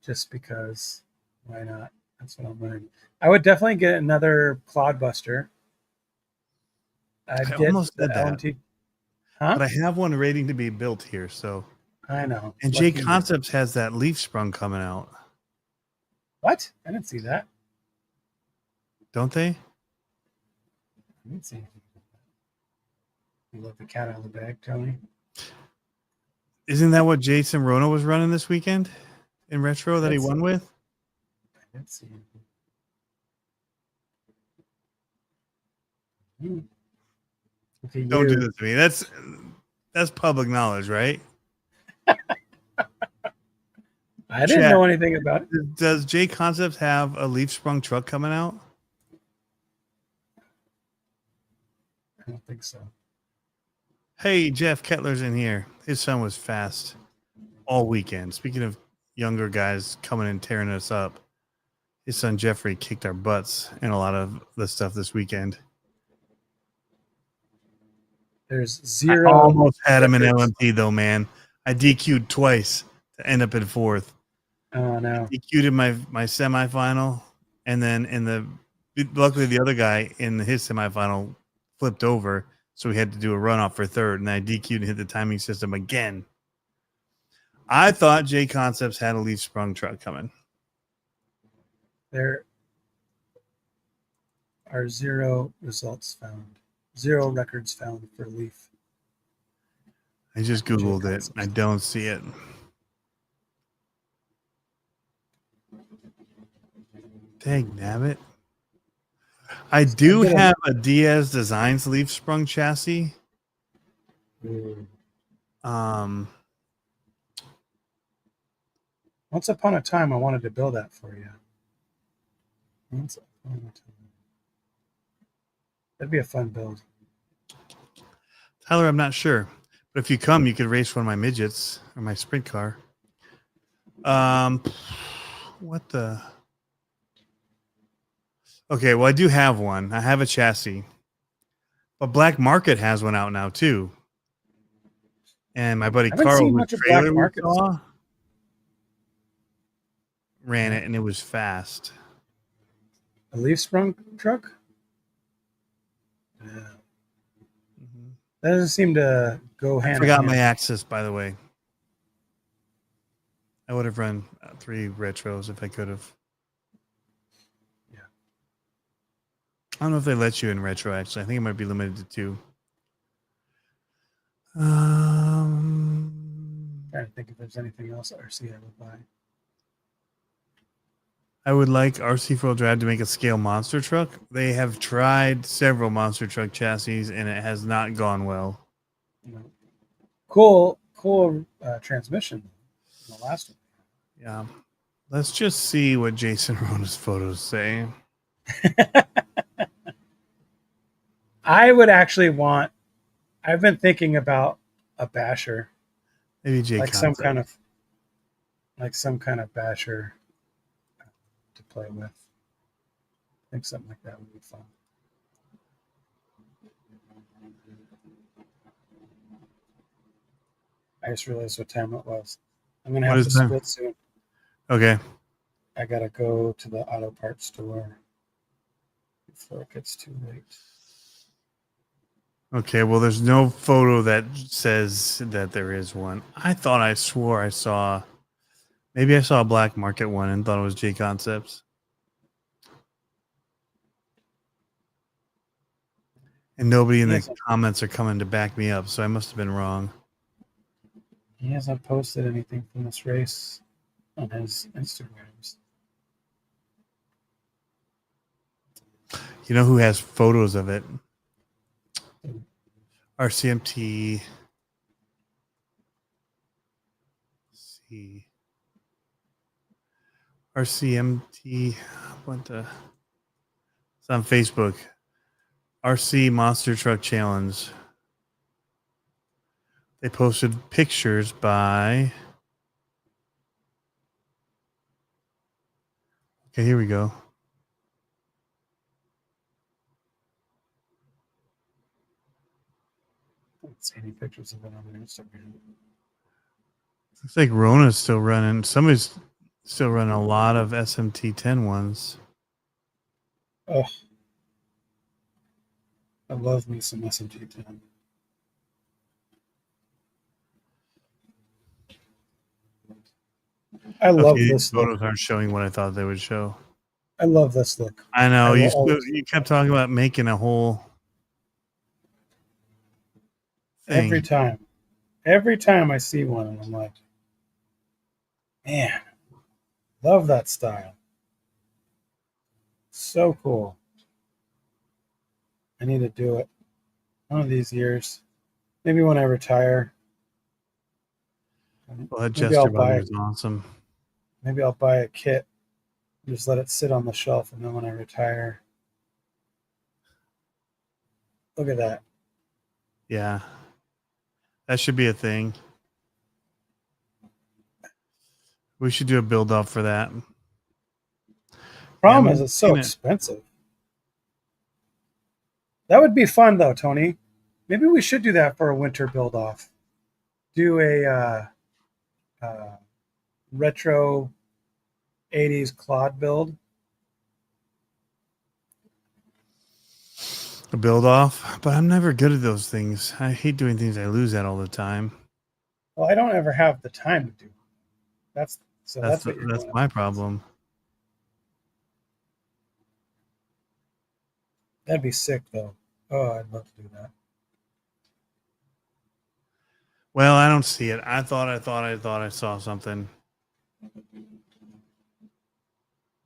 Just because, why not? That's what I'm learning. I would definitely get another Cloudbuster. I almost did that. LMT. Huh? But I have one waiting to be built here, so. I know. And J Concepts has that Leaf Sprung coming out. What? I didn't see that. Don't they? I didn't see anything. You let the cat out of the bag, Tony. Isn't that what Jason Rono was running this weekend in Retro that he won with? I didn't see anything. Okay, don't do this to me. That's public knowledge, right? I didn't know anything about it. Does J Concepts have a Leaf Sprung truck coming out? I don't think so. Hey, Jeff Kettler's in here. His son was fast all weekend. Speaking of younger guys coming and tearing us up, his son Jeffrey kicked our butts in a lot of the stuff this weekend. There's zero. I almost had him in LMT though, man. I DQ'd twice to end up in fourth. Oh no. DQ'd in my semifinal, and then luckily the other guy in his semifinal flipped over, so we had to do a runoff for third, and I DQ'd and hit the timing system again. I thought J Concepts had a Leaf Sprung truck coming. There are 0 results found. 0 records found for Leaf. I just Googled it. I don't see it. Dang nabbit. I do have a Diaz Designs Leaf Sprung chassis. Once upon a time, I wanted to build that for you. Once upon a time. That'd be a fun build. Tyler, I'm not sure. But if you come, you could race one of my midgets or my sprint car. What the? Okay, well, I do have one. I have a chassis. But Black Market has one out now, too. And my buddy Carl, whose trailer we saw, ran it, and it was fast. A Leaf Sprung truck? Yeah. Mm-hmm. That doesn't seem to go hand in hand. I forgot my Axis, by the way. I would have run 3 retros if I could have. Yeah. I don't know if they let you in retro, actually. I think it might be limited to 2. Trying to think if there's anything else RC I would buy. I would like RC Four-Wheel Drive to make a scale monster truck. They have tried several monster truck chassis, and it has not gone well. Cool transmission. The last one. Yeah. Let's just see what Jason Rona's photos say. I would actually want. I've been thinking about a basher. Maybe J like Concept. some kind of basher to play with. I think something like that would be fun. I just realized what time it was. I'm gonna have to split soon. Okay. I gotta go to the auto parts store before it gets too late. Okay, well, there's no photo that says that there is one. I swore I saw. Maybe I saw a Black Market one and thought it was J Concepts. And nobody in the comments are coming to back me up, so I must have been wrong. He hasn't posted anything from this race on his Instagrams. You know who has photos of it? RCMT. Let's see. RCMT. What the? It's on Facebook. RC Monster Truck Challenge. They posted pictures by. Okay, here we go. I don't see any pictures of it on their Instagram. Looks like Rona's still running. Somebody's still running a lot of SMT 10 ones. Oh, I love me some SMT 10. I love this look. Photos aren't showing what I thought they would show. I love this look. I know. You kept talking about making a whole thing. Every time I see one, and I'm like, man, love that style. So cool. I need to do it one of these years. Maybe when I retire. Well, that Jester body was awesome. Maybe I'll buy a kit. Just let it sit on the shelf, and then when I retire. Look at that. Yeah. That should be a thing. We should do a build off for that. Problem is, it's so expensive. That would be fun, though, Tony. Maybe we should do that for a winter build off. Do a retro 80s Claude build. A build off, but I'm never good at those things. I hate doing things I lose at all the time. Well, I don't ever have the time to do it. That's what you're That's going my up against. problem. That'd be sick though. Oh, I'd love to do that. Well, I don't see it. I thought I saw something.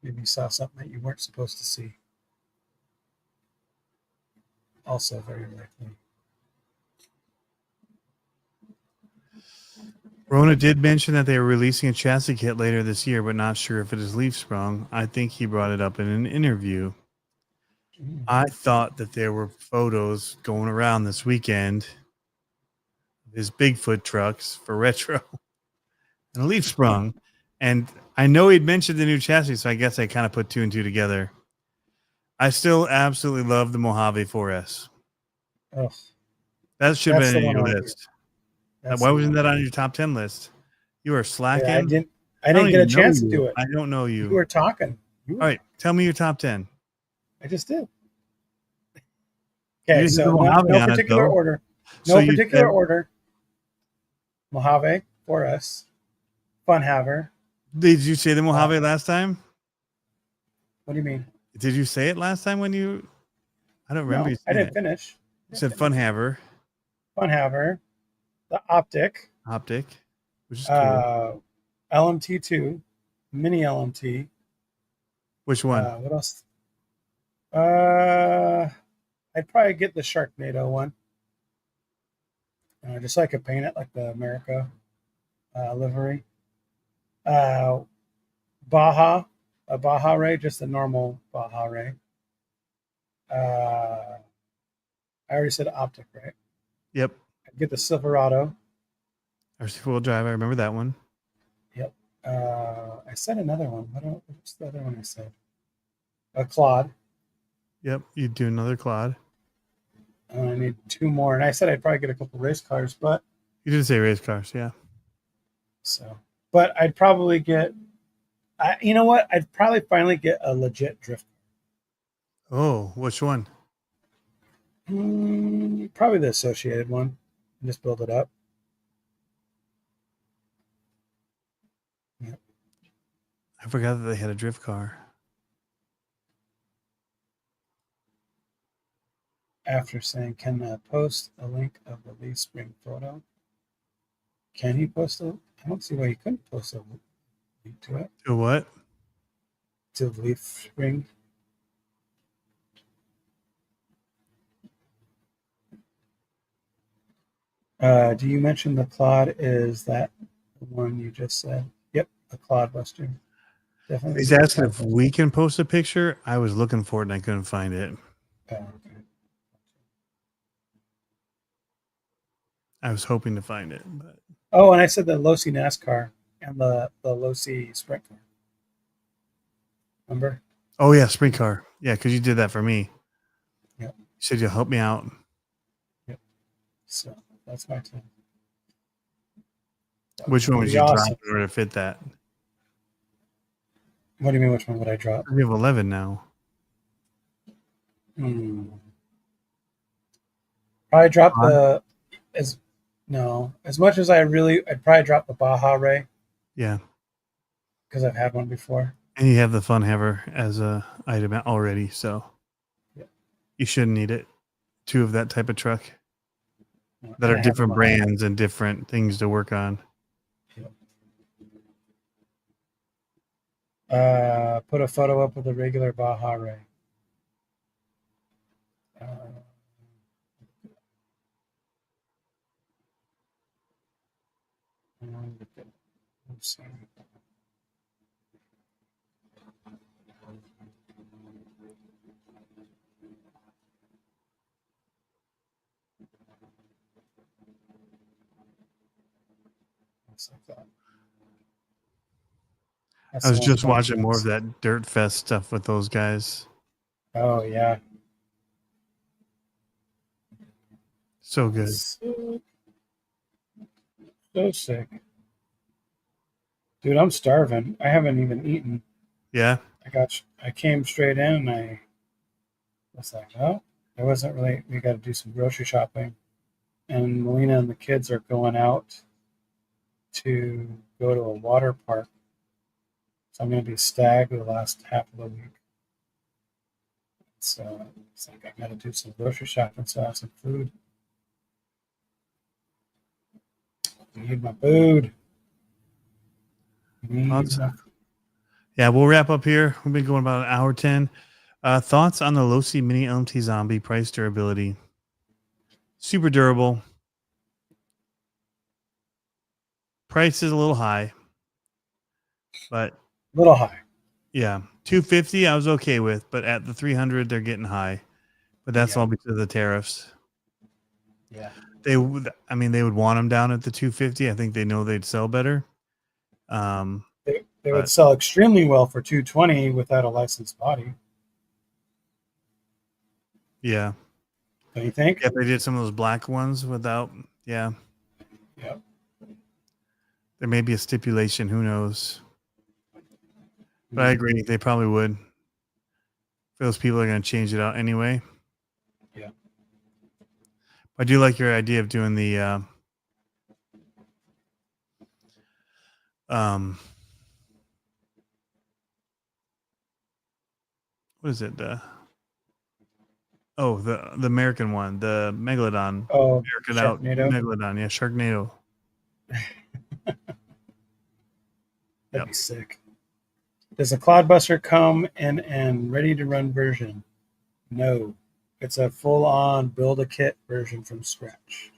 Maybe you saw something that you weren't supposed to see. Also very likely. Rona did mention that they were releasing a chassis kit later this year, but not sure if it is leaf sprung. I think he brought it up in an interview. I thought that there were photos going around this weekend of his Bigfoot trucks for retro and a leaf sprung. And I know he'd mentioned the new chassis, so I guess I kind of put two and two together. I still absolutely love the Mojave 4S. Oh, That should have that's been the on one your I would list. That's Why the wasn't one. that on your top 10 list? You are slacking. Yeah, I didn't don't get a even know chance to you. do it. I don't know you. You were talking. All right, tell me your top 10. I just did. You Okay, didn't so have no, Mojave no on it, particular though. order. So No you particular said- order. Mojave, 4S, Funhaver. Did you say the Mojave last time? What do you mean? Did you say it last time when you? I don't remember No, you I saying didn't it. finish. You said Funhaver, Funhaver, the Optic, Optic, which is cool. LMT2, Mini LMT. Which one? What else? I'd probably get the Sharknado one. Just so I could paint it like the America livery. Baja, a Baja Ray, just a normal Baja Ray. I already said Optic, right? Yep. I'd get the Silverado. RC4 drive. I remember that one. Yep. I said another one. What's the other one I said? A Claude. Yep. You'd do another Claude. I need two more, and I said I'd probably get a couple race cars, but You did say race cars. Yeah. but I'd probably get. You know what? I'd probably finally get a legit drift. Oh, which one? Probably the Associated one. And just build it up. Yep. I forgot that they had a drift car. After saying, can post a link of the leaf spring photo? Can he post a? I don't see why he couldn't post a link to it. To what? To the leaf spring. Do you mention the Claude? Is that the one you just said? Yep, the Claude Buster. Definitely. He's asking if we can post a picture. I was looking for it and I couldn't find it. Oh, okay. I was hoping to find it, but Oh, and I said the Losi NASCAR and the Losi Sprint car. Remember? oh yeah, sprint car. Yeah, because you did that for me. Yep. You said you'll help me out. So that's my team. Which one would Pretty you awesome. drop in order to fit that? What do you mean? Which one would I drop? We have 11 now. Probably drop as much as I'd probably drop the Baja Ray Yeah. because I've had one before. And you have the Funhaver as a item already, so Yep. you shouldn't need it. Two of that type of truck that I are have different mine. brands and different things to work on. Put a photo up of the regular Baja Ray. Let's see. Looks like that. That's I was the one just with watching more of buttons. that Dirt Fest stuff with those guys. Oh yeah. So good. So sick. Dude, I'm starving. I haven't even eaten. Yeah. I came straight in and I was like, oh, there wasn't really, we got to do some grocery shopping. And Melina and the kids are going out to go to a water park. So I'm going to be stag the last half of the week. So it's like I got to do some grocery shopping so I have some food. I need my food. I need Thoughts? my Yeah, we'll wrap up here. We've been going about an hour 10. Thoughts on the Losi Mini LMT Zombie price durability? Super durable. Price is a little high, but little high. yeah, 250 I was okay with, but at the 300 they're getting high. But that's all because of the tariffs. Yeah. They would want them down at the 250. I think they know they'd sell better. They would sell extremely well for 220 without a licensed body. Yeah. Don't you think? Yeah, they did some of those black ones without. Yeah. Yep. There may be a stipulation. Who knows? But I agree. They probably would. Those people are going to change it out anyway. Yeah. I do like your idea of doing the what is it? The American one, the Megalodon. Oh, Sharknado. Megalodon, yeah, Sharknado. That'd be sick. Does a Cloudbuster come in and ready to run version? No. It's a full-on build-a-kit version from scratch.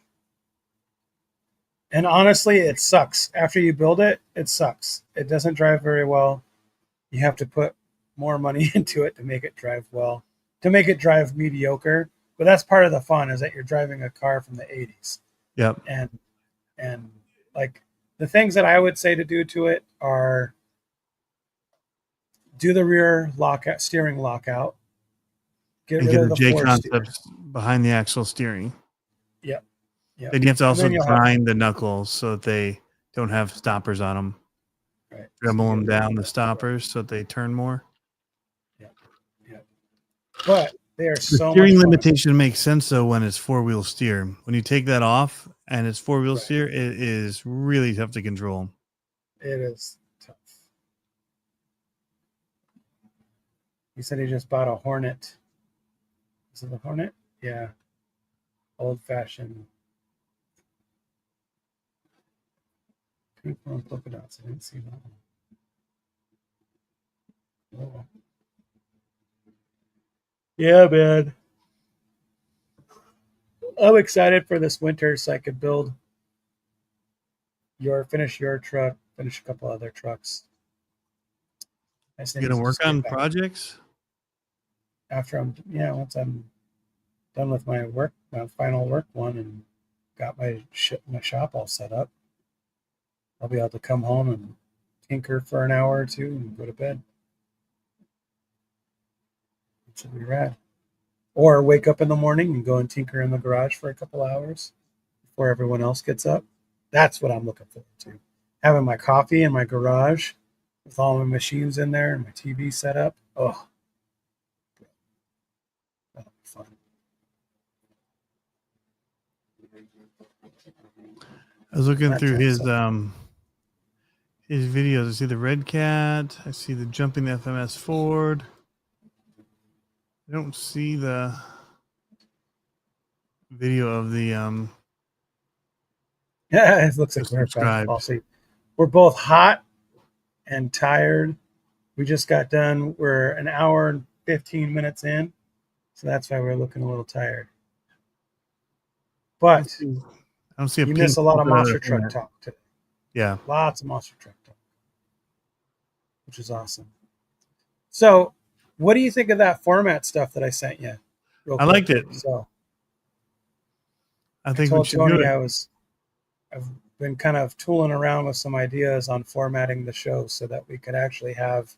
And honestly, it sucks. After you build it, it sucks. It doesn't drive very well. You have to put more money into it to make it drive well, to make it drive mediocre. But that's part of the fun, is that you're driving a car from the 80s. Yep. And like the things that I would say to do to it are do the rear lockout, steering lockout. Get rid of the J force concepts behind the actual steering. Yep. Yep. Then you have to also grind the knuckles so that they don't have stoppers on them. Right. Dremel them down the stoppers so that they turn more. Yeah. But they are so steering much limitation makes sense though when it's four-wheel steer. When you take that off and it's four-wheel steer, it is really tough to control. It is tough. He said he just bought a Hornet. Is it the Hornet? Yeah. Old fashioned. Pink one polka dots. I didn't see that one. Oh. Yeah, man. I'm excited for this winter so I could finish your truck, finish a couple other trucks. You gonna work on projects? Once I'm done with my final work one and got my shop all set up, I'll be able to come home and tinker for an hour or two and go to bed. It should be rad. Or wake up in the morning and go and tinker in the garage for a couple hours before everyone else gets up. That's what I'm looking forward to. Having my coffee in my garage with all my machines in there and my TV set up. Oh, that'll be fun. I was looking through his videos. I see the Red Cat. I see the jumping the FMS Ford. I don't see the video of the Yeah, it looks like we're both hot and tired. We just got done. We're an hour and 15 minutes in, so that's why we're looking a little tired. But I don't see you miss a lot of monster truck talk today. Yeah, lots of monster truck talk, which is awesome. So, what do you think of that format stuff that I sent you? I liked it. So, I think I told Tony I've been kind of tooling around with some ideas on formatting the show so that we could actually have.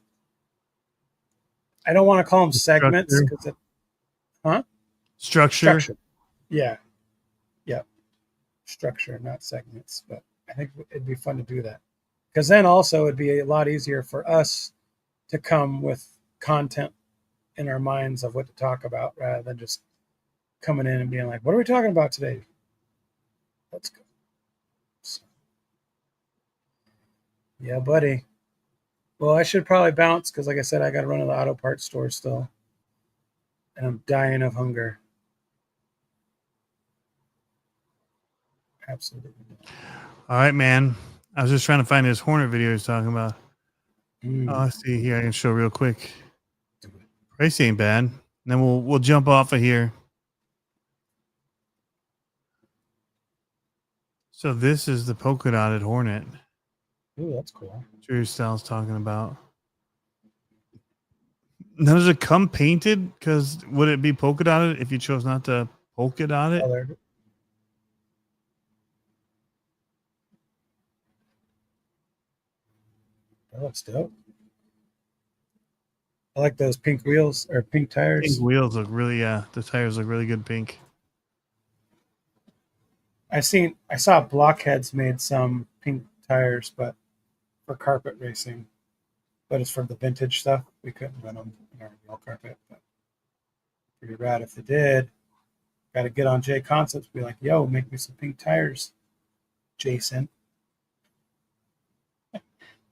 I don't want to call them segments because Structure. Yeah. Structure, not segments, but I think it'd be fun to do that Because then also it'd be a lot easier for us to come with content in our minds of what to talk about rather than just coming in and being like, what are we talking about today? Let's go. So, yeah, buddy. Well, I should probably bounce because, like I said, I got to run to the auto parts store still. And I'm dying of hunger. Absolutely. All right, man. I was just trying to find this Hornet video he's talking about. Oh, let's see here. I can show real quick. Price ain't bad. And then we'll jump off of here. So this is the polka dotted Hornet. Ooh, that's cool. Drew Styles talking about. Now, does it come painted? Because would it be polka dotted if you chose not to polka dot it? Colored. That looks dope. I like those pink wheels or pink tires. Pink wheels look really, the tires look really good pink. I saw Blockheads made some pink tires, but for carpet racing. But it's for the vintage stuff. We couldn't run them in our real carpet. But pretty rad if they did. Got to get on J Concepts. Be like, yo, make me some pink tires, Jason.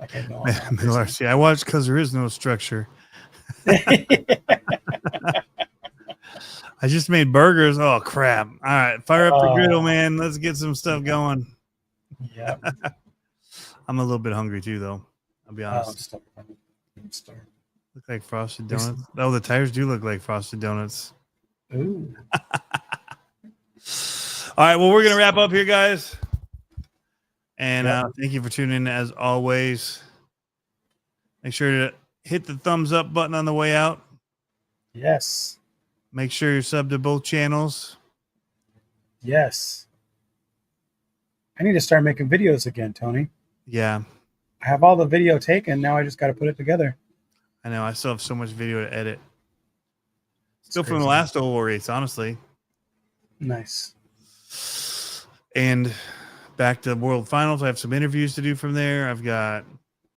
Like I know. See, I watched because there is no structure. I just made burgers. Oh crap! All right, fire up the griddle, man. Let's get some stuff going. Yeah. I'm a little bit hungry too, though. I'll be honest. Look like frosted donuts. Oh, the tires do look like frosted donuts. Ooh. All right, well, we're gonna wrap up here, guys. And thank you for tuning in as always. Make sure to hit the thumbs up button on the way out. Yes. Make sure you're subbed to both channels. Yes. I need to start making videos again, Tony. Yeah. I have all the video taken. Now I just got to put it together. I know. I still have so much video to edit. Still from the last oval race, honestly. Nice. And back to World Finals. I have some interviews to do from there. I've got